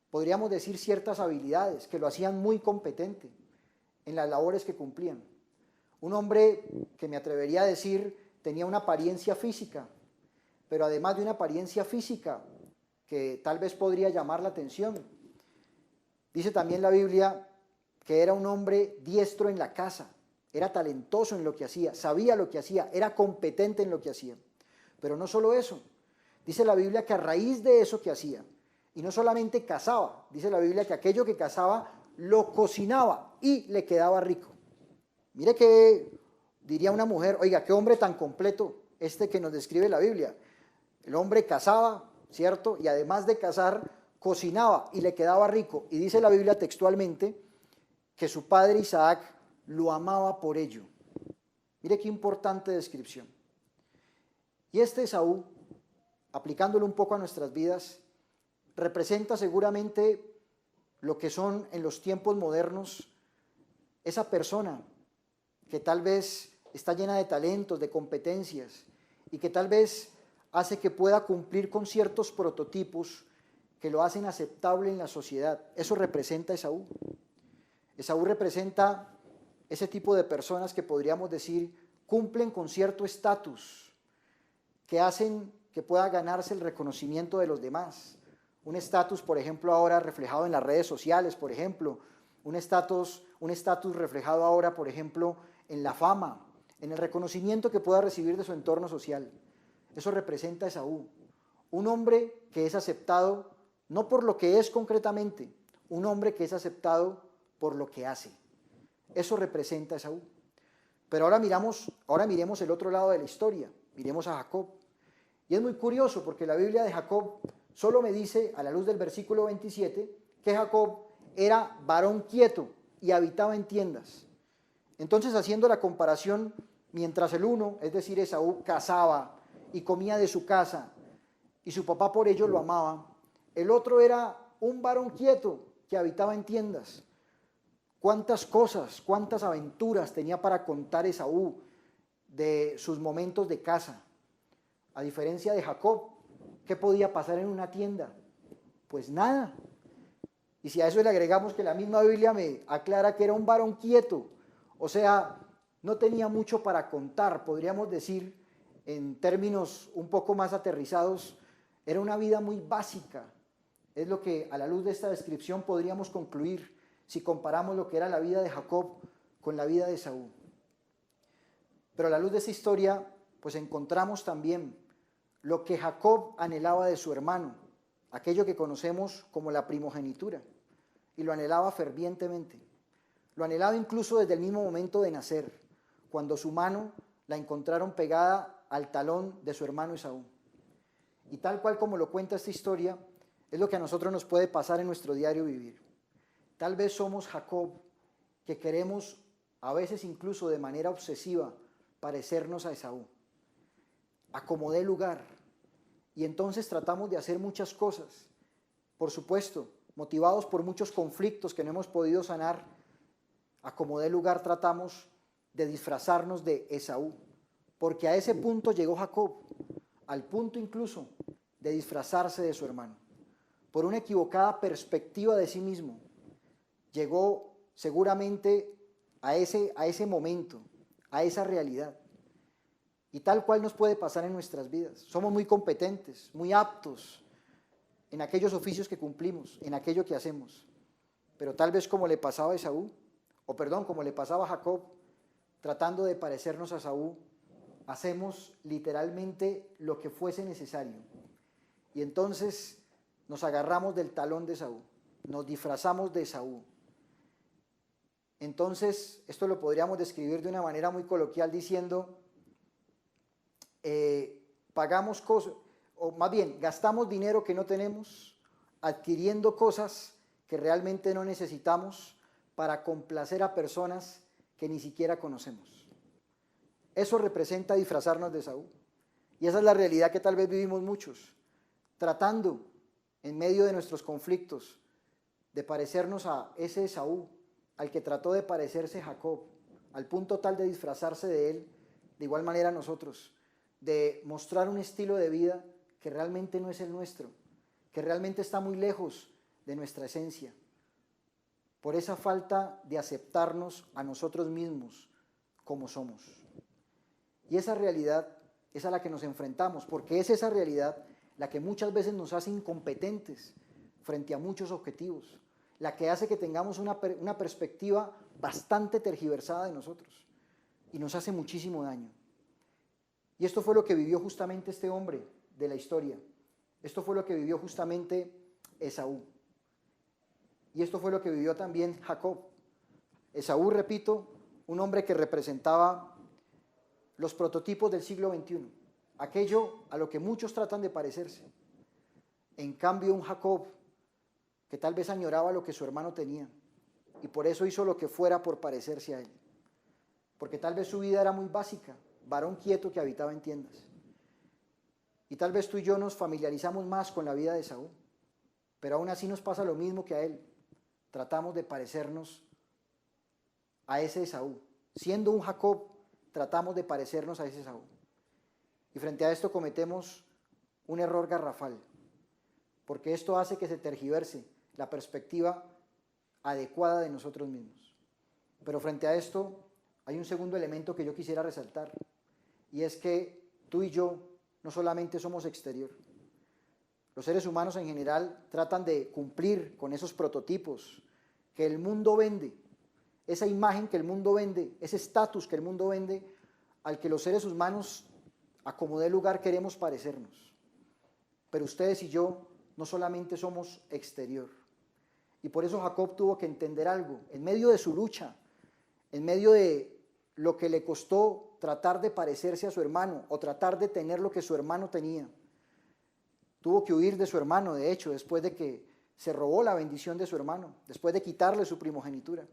podríamos decir ciertas habilidades que lo hacían muy competente en las labores que cumplían. Un hombre que me atrevería a decir tenía una apariencia física, pero además de una apariencia física que tal vez podría llamar la atención. Dice también la Biblia que era un hombre diestro en la caza, era talentoso en lo que hacía, sabía lo que hacía, era competente en lo que hacía. Pero no solo eso, dice la Biblia que a raíz de eso que hacía, y no solamente cazaba, dice la Biblia que aquello que cazaba lo cocinaba y le quedaba rico. Mire que diría una mujer, oiga, qué hombre tan completo este que nos describe la Biblia. El hombre cazaba, ¿cierto? Y además de cazar, cocinaba y le quedaba rico. Y dice la Biblia textualmente que su padre Isaac lo amaba por ello. Mire qué importante descripción. Y este Esaú, aplicándolo un poco a nuestras vidas, representa seguramente lo que son en los tiempos modernos esa persona que tal vez está llena de talentos, de competencias y que tal vez hace que pueda cumplir con ciertos prototipos que lo hacen aceptable en la sociedad. Eso representa a Esaú. Esaú representa ese tipo de personas que podríamos decir cumplen con cierto estatus, que hacen que pueda ganarse el reconocimiento de los demás. Un estatus, por ejemplo, ahora reflejado en las redes sociales, por ejemplo, un estatus reflejado ahora, por ejemplo, en la fama, en el reconocimiento que pueda recibir de su entorno social. Eso representa a Esaú, un hombre que es aceptado no por lo que es concretamente, un hombre que es aceptado por lo que hace. Eso representa a Esaú. Pero ahora miremos el otro lado de la historia, miremos a Jacob. Y es muy curioso porque la Biblia de Jacob solo me dice, a la luz del versículo 27, que Jacob era varón quieto y habitaba en tiendas. Entonces, haciendo la comparación, mientras el uno, es decir, Esaú, cazaba y comía de su casa y su papá por ello lo amaba, el otro era un varón quieto que habitaba en tiendas. Cuántas cosas, cuántas aventuras tenía para contar Esaú de sus momentos de caza. A diferencia de Jacob, ¿qué podía pasar en una tienda? Pues nada. Y si a eso le agregamos que la misma Biblia me aclara que era un varón quieto, o sea, no tenía mucho para contar, podríamos decir, en términos un poco más aterrizados, era una vida muy básica. Es lo que a la luz de esta descripción podríamos concluir si comparamos lo que era la vida de Jacob con la vida de Esaú. Pero a la luz de esta historia, pues encontramos también lo que Jacob anhelaba de su hermano, aquello que conocemos como la primogenitura, y lo anhelaba fervientemente. Lo anhelaba incluso desde el mismo momento de nacer, cuando su mano la encontraron pegada al talón de su hermano Esaú. Y tal cual como lo cuenta esta historia, es lo que a nosotros nos puede pasar en nuestro diario vivir. Tal vez somos Jacob, que queremos a veces incluso de manera obsesiva parecernos a Esaú. A como dé lugar. Y entonces tratamos de hacer muchas cosas. Por supuesto, motivados por muchos conflictos que no hemos podido sanar, a como dé lugar tratamos de disfrazarnos de Esaú, porque a ese punto llegó Jacob, al punto incluso de disfrazarse de su hermano. Por una equivocada perspectiva de sí mismo, llegó seguramente a ese momento, a esa realidad. Y tal cual nos puede pasar en nuestras vidas. Somos muy competentes, muy aptos en aquellos oficios que cumplimos, en aquello que hacemos. Pero tal vez como le pasaba a Esaú, como le pasaba a Jacob, tratando de parecernos a Esaú, hacemos literalmente lo que fuese necesario. Y entonces nos agarramos del talón de Esaú, nos disfrazamos de Esaú. Entonces, esto lo podríamos describir de una manera muy coloquial diciendo, pagamos cosas, o más bien, gastamos dinero que no tenemos, adquiriendo cosas que realmente no necesitamos para complacer a personas que ni siquiera conocemos. Eso representa disfrazarnos de Esaú. Y esa es la realidad que tal vez vivimos muchos, tratando en medio de nuestros conflictos de parecernos a ese Esaú, al que trató de parecerse Jacob, al punto tal de disfrazarse de él, de igual manera nosotros, de mostrar un estilo de vida que realmente no es el nuestro, que realmente está muy lejos de nuestra esencia, por esa falta de aceptarnos a nosotros mismos como somos. Y esa realidad es a la que nos enfrentamos, porque es esa realidad la que muchas veces nos hace incompetentes frente a muchos objetivos, la que hace que tengamos una perspectiva bastante tergiversada de nosotros y nos hace muchísimo daño. Y esto fue lo que vivió justamente este hombre de la historia. Esto fue lo que vivió justamente Esaú. Y esto fue lo que vivió también Jacob. Esaú, repito, un hombre que representaba los prototipos del siglo XXI, aquello a lo que muchos tratan de parecerse. En cambio, un Jacob que tal vez añoraba lo que su hermano tenía y por eso hizo lo que fuera por parecerse a él. Porque tal vez su vida era muy básica, varón quieto que habitaba en tiendas. Y tal vez tú y yo nos familiarizamos más con la vida de Esaú, pero aún así nos pasa lo mismo que a él. Tratamos de parecernos a ese Esaú. Siendo un Jacob, tratamos de parecernos a ese Esaú. Y frente a esto cometemos un error garrafal, porque esto hace que se tergiverse la perspectiva adecuada de nosotros mismos. Pero frente a esto hay un segundo elemento que yo quisiera resaltar, y es que tú y yo no solamente somos exterior. Los seres humanos en general tratan de cumplir con esos prototipos que el mundo vende, esa imagen que el mundo vende, ese estatus que el mundo vende, al que los seres humanos a como dé lugar queremos parecernos. Pero ustedes y yo no solamente somos exterior. Y por eso Jacob tuvo que entender algo, en medio de su lucha, en medio de lo que le costó tratar de parecerse a su hermano o tratar de tener lo que su hermano tenía. Tuvo que huir de su hermano, de hecho, después de que se robó la bendición de su hermano, después de quitarle su primogenitura.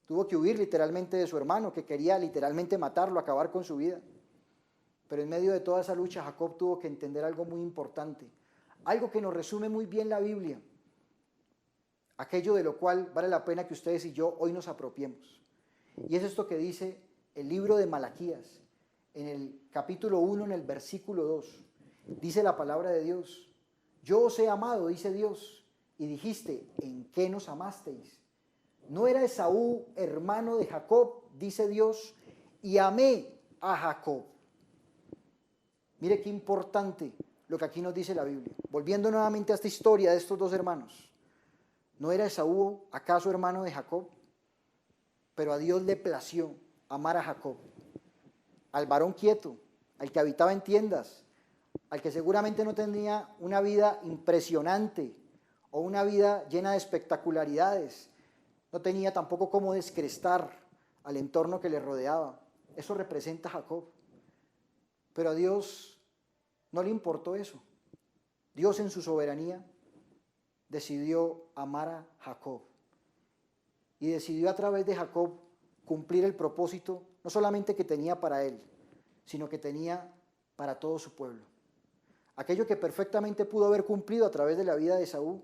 Tuvo que huir literalmente de su hermano, que quería literalmente matarlo, acabar con su vida. Pero en medio de toda esa lucha, Jacob tuvo que entender algo muy importante, algo que nos resume muy bien la Biblia, aquello de lo cual vale la pena que ustedes y yo hoy nos apropiemos. Y es esto que dice el libro de Malaquías, en el capítulo 1, en el versículo 2. Dice la palabra de Dios: yo os he amado, dice Dios, y dijiste, ¿en qué nos amasteis? ¿No era Esaú hermano de Jacob? Dice Dios, y amé a Jacob. Mire qué importante lo que aquí nos dice la Biblia. Volviendo nuevamente a esta historia de estos dos hermanos. ¿No era Esaú acaso hermano de Jacob? Pero a Dios le plació amar a Jacob, al varón quieto, al que habitaba en tiendas, al que seguramente no tenía una vida impresionante o una vida llena de espectacularidades, no tenía tampoco cómo descrestar al entorno que le rodeaba. Eso representa a Jacob. Pero a Dios no le importó eso. Dios en su soberanía decidió amar a Jacob y decidió a través de Jacob cumplir el propósito no solamente que tenía para él, sino que tenía para todo su pueblo. Aquello que perfectamente pudo haber cumplido a través de la vida de Esaú,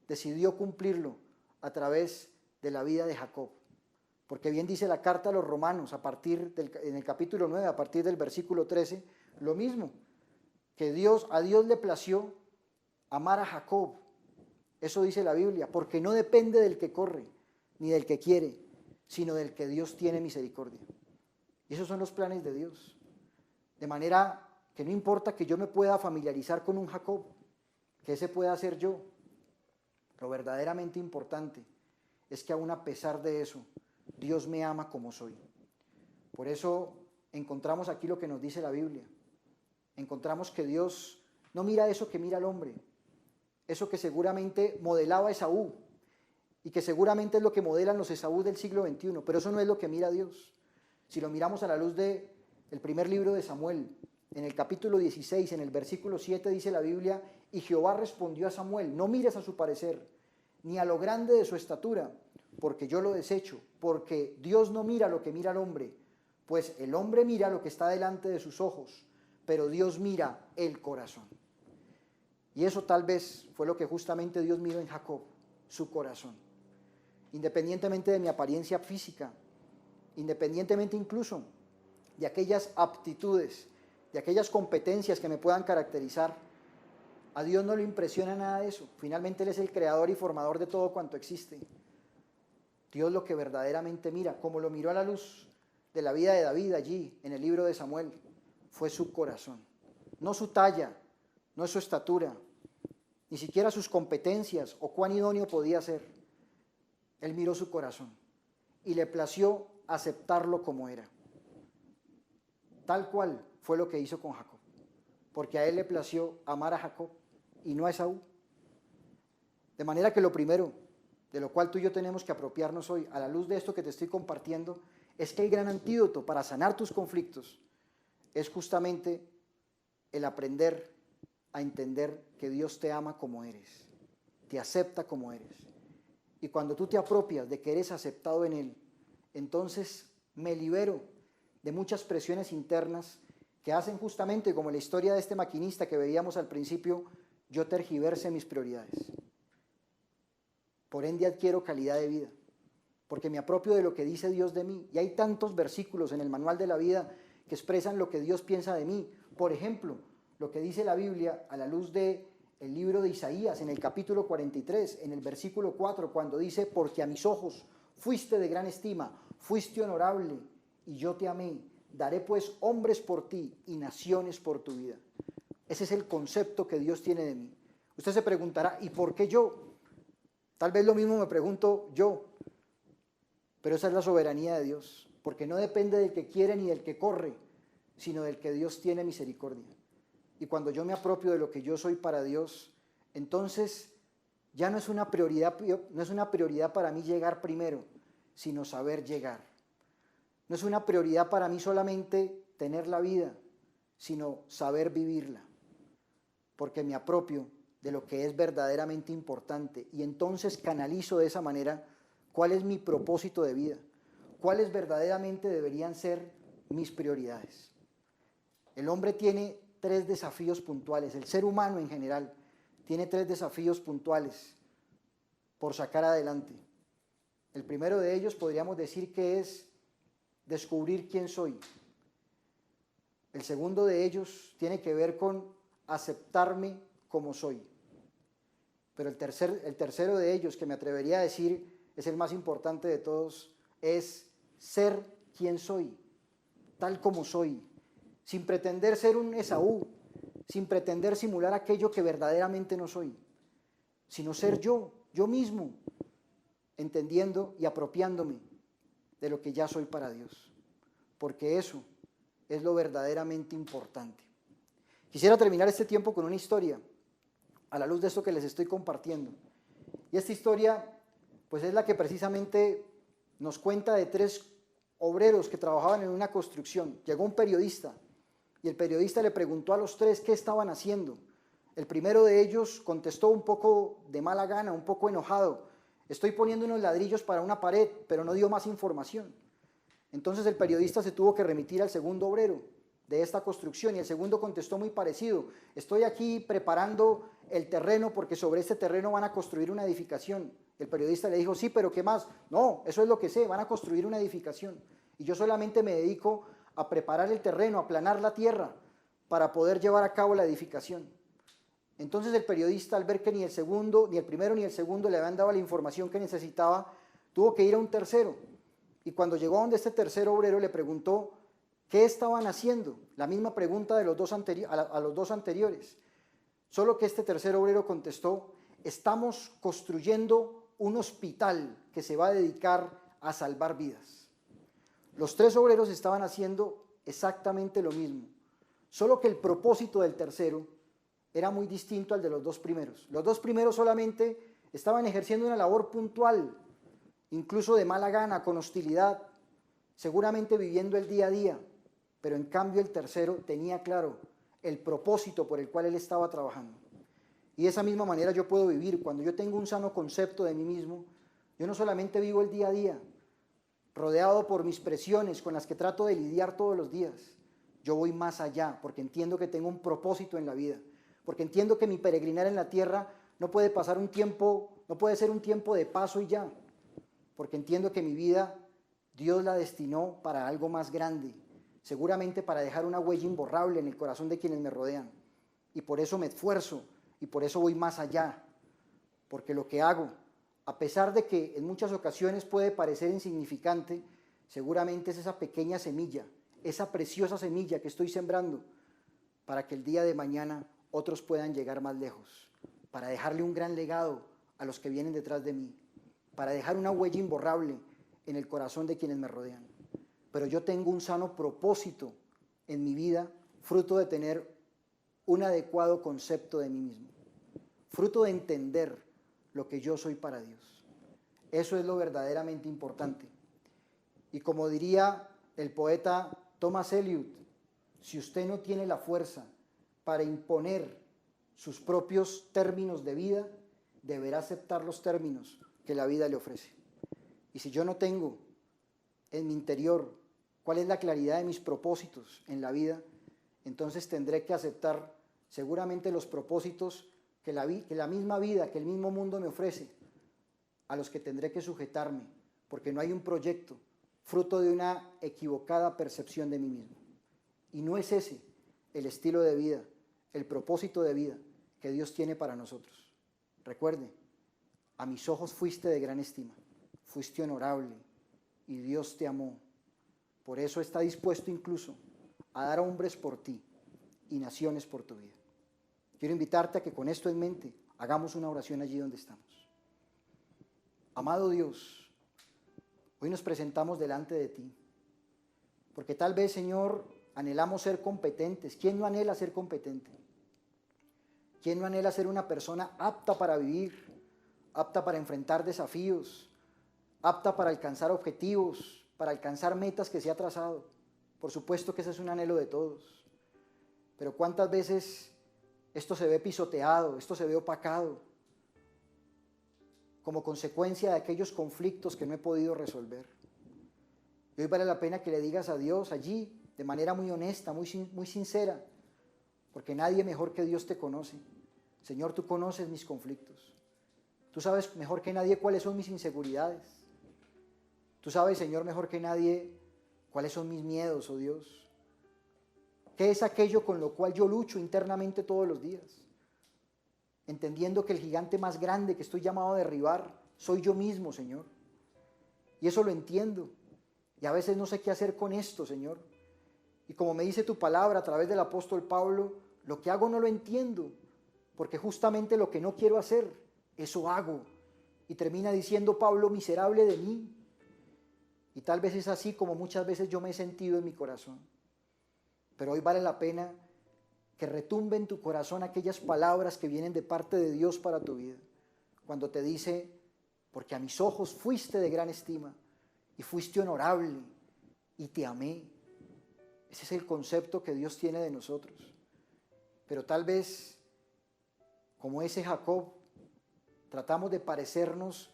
decidió cumplirlo a través de la vida de Jacob. Porque bien dice la carta a los Romanos, en el capítulo 9, a partir del versículo 13, lo mismo, que a Dios le plació amar a Jacob. Eso dice la Biblia, porque no depende del que corre, ni del que quiere, sino del que Dios tiene misericordia. Y esos son los planes de Dios. De manera que no importa que yo me pueda familiarizar con un Jacob, que ese pueda ser yo. Lo verdaderamente importante es que aún a pesar de eso, Dios me ama como soy. Por eso encontramos aquí lo que nos dice la Biblia. Encontramos que Dios no mira eso que mira el hombre, eso que seguramente modelaba Esaú y que seguramente es lo que modelan los Esaú del siglo XXI, pero eso no es lo que mira Dios. Si lo miramos a la luz del primer libro de Samuel, en el capítulo 16, en el versículo 7 dice la Biblia, y Jehová respondió a Samuel, no mires a su parecer, ni a lo grande de su estatura, porque yo lo desecho, porque Dios no mira lo que mira el hombre, pues el hombre mira lo que está delante de sus ojos, pero Dios mira el corazón. Y eso tal vez fue lo que justamente Dios miró en Jacob, su corazón. Independientemente de mi apariencia física, independientemente incluso de aquellas aptitudes, de aquellas competencias que me puedan caracterizar, a Dios no le impresiona nada de eso. Finalmente Él es el creador y formador de todo cuanto existe. Dios lo que verdaderamente mira, como lo miró a la luz de la vida de David allí en el libro de Samuel, fue su corazón. No su talla, no su estatura, ni siquiera sus competencias o cuán idóneo podía ser. Él miró su corazón y le plació aceptarlo como era. Tal cual fue lo que hizo con Jacob, porque a él le plació amar a Jacob y no a Esaú. De manera que lo primero, de lo cual tú y yo tenemos que apropiarnos hoy, a la luz de esto que te estoy compartiendo, es que el gran antídoto para sanar tus conflictos es justamente el aprender a entender que Dios te ama como eres, te acepta como eres. Y cuando tú te apropias de que eres aceptado en Él, entonces me libero de muchas presiones internas que hacen justamente, como la historia de este maquinista que veíamos al principio, yo tergiverse mis prioridades. Por ende adquiero calidad de vida, porque me apropio de lo que dice Dios de mí. Y hay tantos versículos en el manual de la vida que expresan lo que Dios piensa de mí. Por ejemplo, lo que dice la Biblia a la luz del libro de Isaías, en el capítulo 43, en el versículo 4, cuando dice, porque a mis ojos fuiste de gran estima, fuiste honorable, y yo te amé. Daré pues hombres por ti y naciones por tu vida. Ese es el concepto que Dios tiene de mí. Usted se preguntará, ¿y por qué yo? Tal vez lo mismo me pregunto yo, pero esa es la soberanía de Dios, porque no depende del que quiere ni del que corre, sino del que Dios tiene misericordia. Y cuando yo me apropio de lo que yo soy para Dios, entonces ya no es una prioridad para mí llegar primero, sino saber llegar. No es una prioridad para mí solamente tener la vida, sino saber vivirla, porque me apropio de lo que es verdaderamente importante y entonces canalizo de esa manera cuál es mi propósito de vida, cuáles verdaderamente deberían ser mis prioridades. El hombre tiene 3 desafíos puntuales, el ser humano en general tiene 3 desafíos puntuales por sacar adelante. El primero de ellos podríamos decir que es descubrir quién soy. El segundo de ellos tiene que ver con aceptarme como soy. Pero el tercero de ellos, que me atrevería a decir es el más importante de todos, es ser quien soy, tal como soy, sin pretender ser un Esaú, sin pretender simular aquello que verdaderamente no soy, sino ser yo mismo, entendiendo y apropiándome de lo que ya soy para Dios, porque eso es lo verdaderamente importante. Quisiera terminar este tiempo con una historia, a la luz de esto que les estoy compartiendo. Y esta historia, pues es la que precisamente nos cuenta de 3 obreros que trabajaban en una construcción. Llegó un periodista, y el periodista le preguntó a los 3 qué estaban haciendo. El primero de ellos contestó un poco de mala gana, un poco enojado: estoy poniendo unos ladrillos para una pared, pero no dio más información. Entonces el periodista se tuvo que remitir al segundo obrero de esta construcción? Y el segundo contestó muy parecido: estoy aquí preparando el terreno porque sobre este terreno van a construir una edificación. El periodista le dijo: sí, pero ¿qué más? No, eso es lo que sé, van a construir una edificación. Y yo solamente me dedico a preparar el terreno, a aplanar la tierra para poder llevar a cabo la edificación. Entonces el periodista, al ver que ni el primero ni el segundo le habían dado la información que necesitaba, tuvo que ir a un tercero. Y cuando llegó a donde este tercer obrero, le preguntó qué estaban haciendo. La misma pregunta de los dos a los dos anteriores. Solo que este tercer obrero contestó: estamos construyendo un hospital que se va a dedicar a salvar vidas. Los tres obreros estaban haciendo exactamente lo mismo, solo que el propósito del tercero era muy distinto al de los dos primeros. Los dos primeros solamente estaban ejerciendo una labor puntual, incluso de mala gana, con hostilidad, seguramente viviendo el día a día, pero en cambio el tercero tenía claro el propósito por el cual él estaba trabajando. Y de esa misma manera yo puedo vivir. Cuando yo tengo un sano concepto de mí mismo, yo no solamente vivo el día a día, rodeado por mis presiones con las que trato de lidiar todos los días. Yo voy más allá porque entiendo que tengo un propósito en la vida, porque entiendo que mi peregrinar en la tierra no puede ser un tiempo de paso y ya, porque entiendo que mi vida Dios la destinó para algo más grande, seguramente para dejar una huella imborrable en el corazón de quienes me rodean. Y por eso me esfuerzo y por eso voy más allá, porque lo que hago, a pesar de que en muchas ocasiones puede parecer insignificante, seguramente es esa pequeña semilla, esa preciosa semilla que estoy sembrando para que el día de mañana otros puedan llegar más lejos, para dejarle un gran legado a los que vienen detrás de mí, para dejar una huella imborrable en el corazón de quienes me rodean. Pero yo tengo un sano propósito en mi vida, fruto de tener un adecuado concepto de mí mismo, fruto de entender lo que yo soy para Dios. Eso es lo verdaderamente importante. Y como diría el poeta Thomas Eliot, si usted no tiene la fuerza para imponer sus propios términos de vida, deberá aceptar los términos que la vida le ofrece. Y si yo no tengo en mi interior cuál es la claridad de mis propósitos en la vida, entonces tendré que aceptar seguramente los propósitos que la misma vida, que el mismo mundo me ofrece, a los que tendré que sujetarme, porque no hay un proyecto fruto de una equivocada percepción de mí mismo. Y no es ese el estilo de vida, el propósito de vida que Dios tiene para nosotros. Recuerde, a mis ojos fuiste de gran estima, fuiste honorable y Dios te amó. Por eso está dispuesto incluso a dar hombres por ti y naciones por tu vida. Quiero invitarte a que con esto en mente hagamos una oración allí donde estamos. Amado Dios, hoy nos presentamos delante de ti, porque tal vez, Señor, anhelamos ser competentes. ¿Quién no anhela ser competente? ¿Quién no anhela ser una persona apta para vivir, apta para enfrentar desafíos, apta para alcanzar objetivos, para alcanzar metas que se ha trazado? Por supuesto que ese es un anhelo de todos. Pero ¿cuántas veces esto se ve pisoteado, esto se ve opacado como consecuencia de aquellos conflictos que no he podido resolver? Y hoy vale la pena que le digas a Dios allí, de manera muy honesta, muy sincera, porque nadie mejor que Dios te conoce. Señor, tú conoces mis conflictos. Tú sabes mejor que nadie cuáles son mis inseguridades. Tú sabes, Señor, mejor que nadie cuáles son mis miedos, oh Dios. ¿Qué es aquello con lo cual yo lucho internamente todos los días? Entendiendo que el gigante más grande que estoy llamado a derribar soy yo mismo, Señor. Y eso lo entiendo. Y a veces no sé qué hacer con esto, Señor. Y como me dice tu palabra a través del apóstol Pablo, lo que hago no lo entiendo, porque justamente lo que no quiero hacer, eso hago. Y termina diciendo Pablo, miserable de mí. Y tal vez es así como muchas veces yo me he sentido en mi corazón. Pero hoy vale la pena que retumbe en tu corazón aquellas palabras que vienen de parte de Dios para tu vida. Cuando te dice, porque a mis ojos fuiste de gran estima y fuiste honorable y te amé. Ese es el concepto que Dios tiene de nosotros. Pero tal vez, como ese Jacob, tratamos de parecernos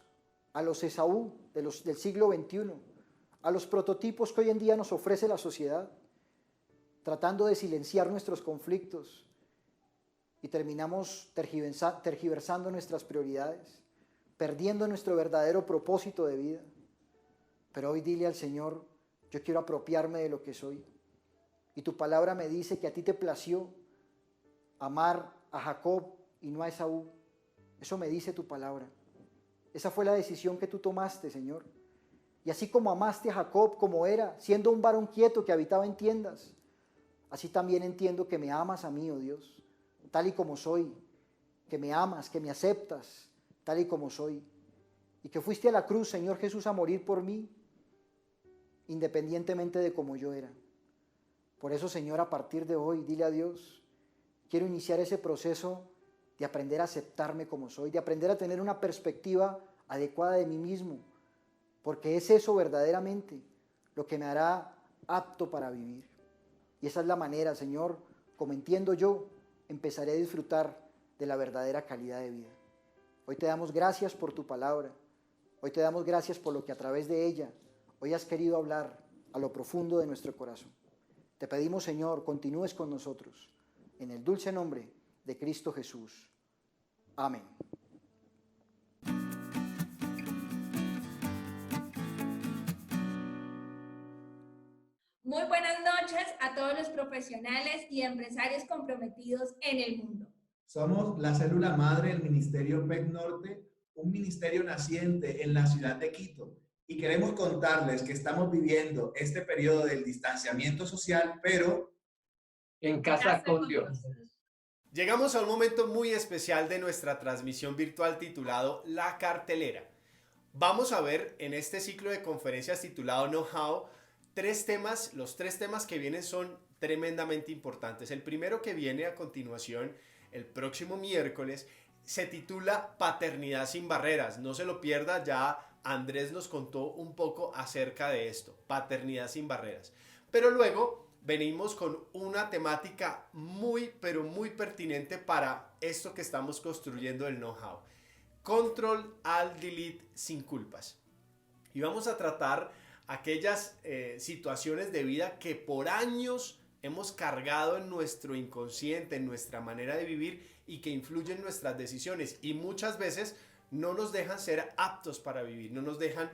a los Esaú del siglo XXI, a los prototipos que hoy en día nos ofrece la sociedad. tratando de silenciar nuestros conflictos y terminamos tergiversando nuestras prioridades, perdiendo nuestro verdadero propósito de vida. Pero hoy dile al Señor, yo quiero apropiarme de lo que soy. Y tu palabra me dice que a ti te plació amar a Jacob y no a Esaú. Eso me dice tu palabra. Esa fue la decisión que tú tomaste, Señor. Y así como amaste a Jacob como era, siendo un varón quieto que habitaba en tiendas, así también entiendo que me amas a mí, oh Dios, tal y como soy, que me amas, que me aceptas, tal y como soy, y que fuiste a la cruz, Señor Jesús, a morir por mí, independientemente de cómo yo era. Por eso, Señor, a partir de hoy, dile a Dios, quiero iniciar ese proceso de aprender a aceptarme como soy, de aprender a tener una perspectiva adecuada de mí mismo, porque es eso verdaderamente lo que me hará apto para vivir. Y esa es la manera, Señor, como entiendo yo, empezaré a disfrutar de la verdadera calidad de vida. Hoy te damos gracias por tu palabra. Hoy te damos gracias por lo que a través de ella hoy has querido hablar a lo profundo de nuestro corazón. Te pedimos, Señor, continúes con nosotros. En el dulce nombre de Cristo Jesús. Amén. Muy buenas noches a todos los profesionales y empresarios comprometidos en el mundo. Somos la célula madre del Ministerio PEC Norte, un ministerio naciente en la ciudad de Quito. Y queremos contarles que estamos viviendo este periodo del distanciamiento social, pero en casa con Dios. Llegamos a un momento muy especial de nuestra transmisión virtual titulado La Cartelera. Vamos a ver en este ciclo de conferencias titulado Know-How los tres temas que vienen son tremendamente importantes. El primero que viene a continuación, el próximo miércoles, se titula Paternidad sin barreras. No se lo pierda, ya Andrés nos contó un poco acerca de esto, paternidad sin barreras. Pero luego venimos con una temática muy, pero muy pertinente para esto que estamos construyendo el know-how. Control, Alt, Delete sin culpas. Y vamos a tratar aquellas situaciones de vida que por años hemos cargado en nuestro inconsciente, en nuestra manera de vivir y que influyen en nuestras decisiones y muchas veces no nos dejan ser aptos para vivir, no nos dejan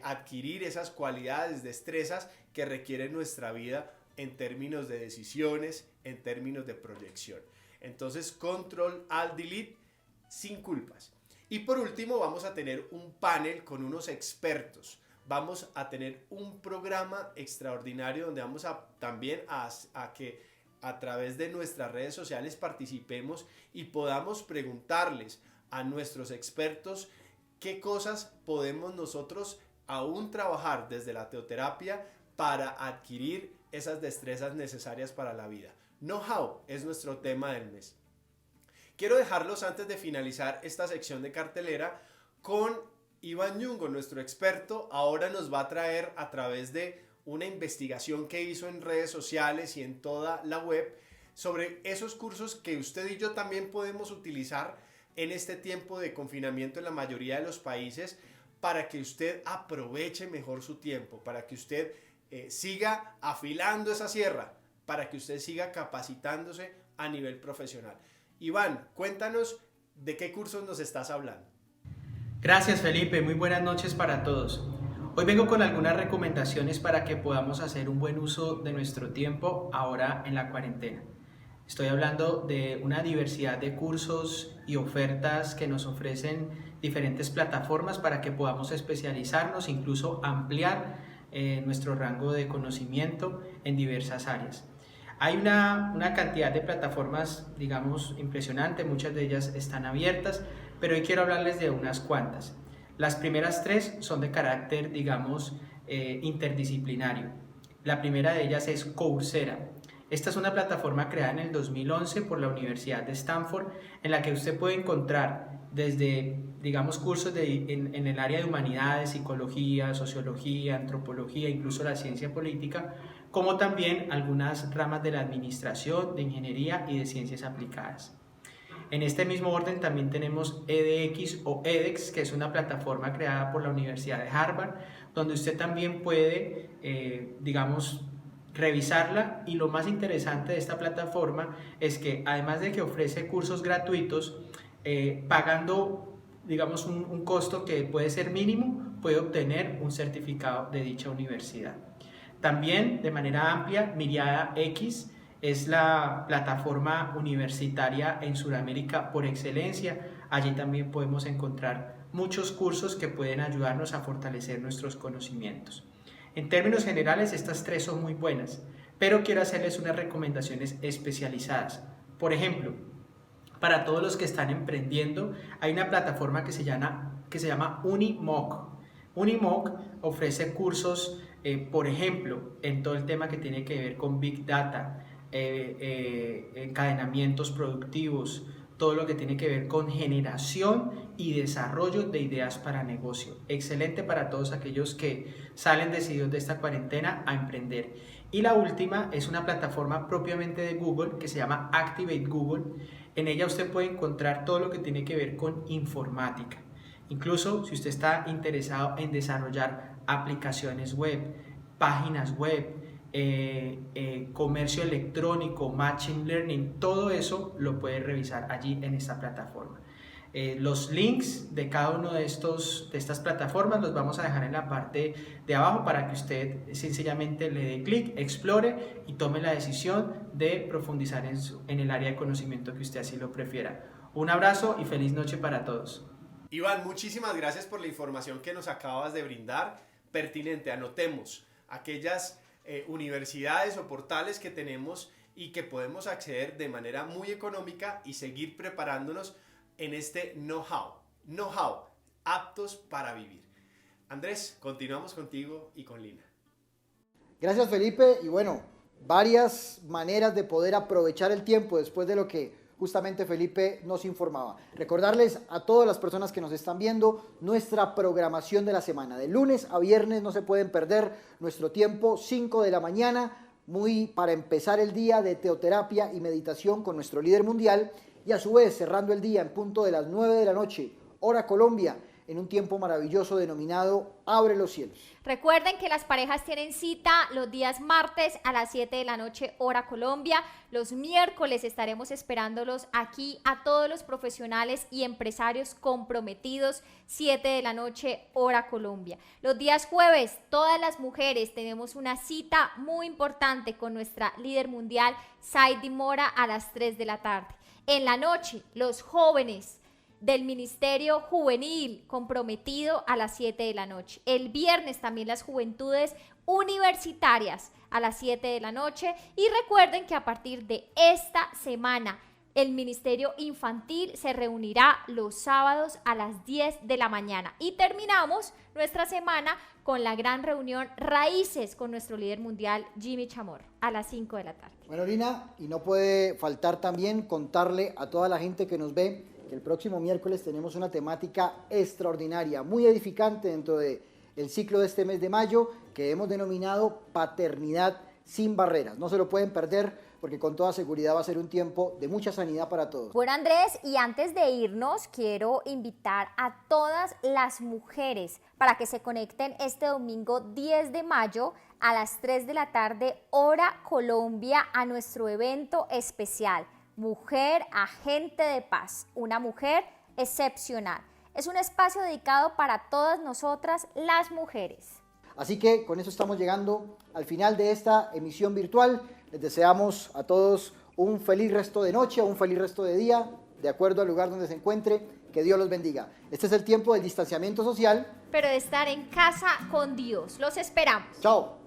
adquirir esas cualidades, destrezas que requiere nuestra vida en términos de decisiones, en términos de proyección. Entonces, Control, Alt, Delete sin culpas. Y por último vamos a tener un panel con unos expertos. Vamos a tener un programa extraordinario donde vamos a también a que a través de nuestras redes sociales participemos y podamos preguntarles a nuestros expertos qué cosas podemos nosotros aún trabajar desde la teoterapia para adquirir esas destrezas necesarias para la vida. Know-how es nuestro tema del mes. Quiero dejarlos antes de finalizar esta sección de cartelera con Iván Ñungo, nuestro experto. Ahora nos va a traer a través de una investigación que hizo en redes sociales y en toda la web sobre esos cursos que usted y yo también podemos utilizar en este tiempo de confinamiento en la mayoría de los países para que usted aproveche mejor su tiempo, para que usted siga afilando esa sierra, para que usted siga capacitándose a nivel profesional. Iván, cuéntanos de qué cursos nos estás hablando. Gracias, Felipe, muy buenas noches para todos. Hoy vengo con algunas recomendaciones para que podamos hacer un buen uso de nuestro tiempo ahora en la cuarentena. Estoy hablando de una diversidad de cursos y ofertas que nos ofrecen diferentes plataformas para que podamos especializarnos, incluso ampliar nuestro rango de conocimiento en diversas áreas. Hay una cantidad de plataformas, digamos, impresionante, muchas de ellas están abiertas, pero hoy quiero hablarles de unas cuantas. Las primeras tres son de carácter, digamos, interdisciplinario. La primera de ellas es Coursera. Esta es una plataforma creada en el 2011 por la Universidad de Stanford, en la que usted puede encontrar desde, digamos, cursos en el área de humanidades, psicología, sociología, antropología, incluso la ciencia política, como también algunas ramas de la administración, de ingeniería y de ciencias aplicadas. En este mismo orden también tenemos edX o edX, que es una plataforma creada por la Universidad de Harvard, donde usted también puede, digamos, revisarla, y lo más interesante de esta plataforma es que además de que ofrece cursos gratuitos, pagando digamos un costo que puede ser mínimo, puede obtener un certificado de dicha universidad. También de manera amplia, Miriada X es la plataforma universitaria en Sudamérica por excelencia. Allí también podemos encontrar muchos cursos que pueden ayudarnos a fortalecer nuestros conocimientos. En términos generales, estas tres son muy buenas, pero quiero hacerles unas recomendaciones especializadas. Por ejemplo, para todos los que están emprendiendo, hay una plataforma que se llama Unimoc. Unimoc ofrece cursos, por ejemplo, en todo el tema que tiene que ver con Big Data, encadenamientos productivos, todo lo que tiene que ver con generación y desarrollo de ideas para negocio. Excelente para todos aquellos que salen decididos de esta cuarentena a emprender. Y la última es una plataforma propiamente de Google que se llama Activate Google. En ella usted puede encontrar todo lo que tiene que ver con informática. Incluso si usted está interesado en desarrollar aplicaciones web, páginas web, comercio electrónico, machine learning, todo eso lo puede revisar allí en esta plataforma. Los links de cada uno de estas plataformas los vamos a dejar en la parte de abajo para que usted sencillamente le dé clic, explore y tome la decisión de profundizar en el área de conocimiento que usted así lo prefiera. Un abrazo y feliz noche para todos. Iván, muchísimas gracias por la información que nos acabas de brindar. Pertinente, anotemos aquellas universidades o portales que tenemos y que podemos acceder de manera muy económica y seguir preparándonos en este know-how, aptos para vivir. Andrés, continuamos contigo y con Lina. Gracias, Felipe, y bueno, varias maneras de poder aprovechar el tiempo después de lo que justamente Felipe nos informaba. Recordarles a todas las personas que nos están viendo nuestra programación de la semana. De lunes a viernes no se pueden perder nuestro tiempo, 5 de la mañana, muy para empezar el día de teoterapia y meditación con nuestro líder mundial, y a su vez cerrando el día en punto de las 9 de la noche, hora Colombia, en un tiempo maravilloso denominado Abre los Cielos. Recuerden que las parejas tienen cita los días martes a las 7 de la noche, hora Colombia. Los miércoles estaremos esperándolos aquí a todos los profesionales y empresarios comprometidos, 7 de la noche, hora Colombia. Los días jueves, todas las mujeres tenemos una cita muy importante con nuestra líder mundial, Saidi Mora, a las 3 de la tarde. En la noche, los jóvenes del Ministerio Juvenil comprometido a las 7 de la noche. El viernes también las juventudes universitarias a las 7 de la noche. Y recuerden que a partir de esta semana el Ministerio Infantil se reunirá los sábados a las 10 de la mañana. Y terminamos nuestra semana con la gran reunión Raíces con nuestro líder mundial Jimmy Chamorro a las 5 de la tarde. Bueno, Lina, y no puede faltar también contarle a toda la gente que nos ve que el próximo miércoles tenemos una temática extraordinaria, muy edificante dentro del ciclo de este mes de mayo, que hemos denominado Paternidad sin Barreras. No se lo pueden perder porque con toda seguridad va a ser un tiempo de mucha sanidad para todos. Bueno, Andrés, y antes de irnos, quiero invitar a todas las mujeres para que se conecten este domingo 10 de mayo a las 3 de la tarde, hora Colombia, a nuestro evento especial, Mujer Agente de Paz, una mujer excepcional. Es un espacio dedicado para todas nosotras, las mujeres. Así que con eso estamos llegando al final de esta emisión virtual. Les deseamos a todos un feliz resto de noche o un feliz resto de día, de acuerdo al lugar donde se encuentre. Que Dios los bendiga. Este es el tiempo del distanciamiento social, pero de estar en casa con Dios. Los esperamos. Chao.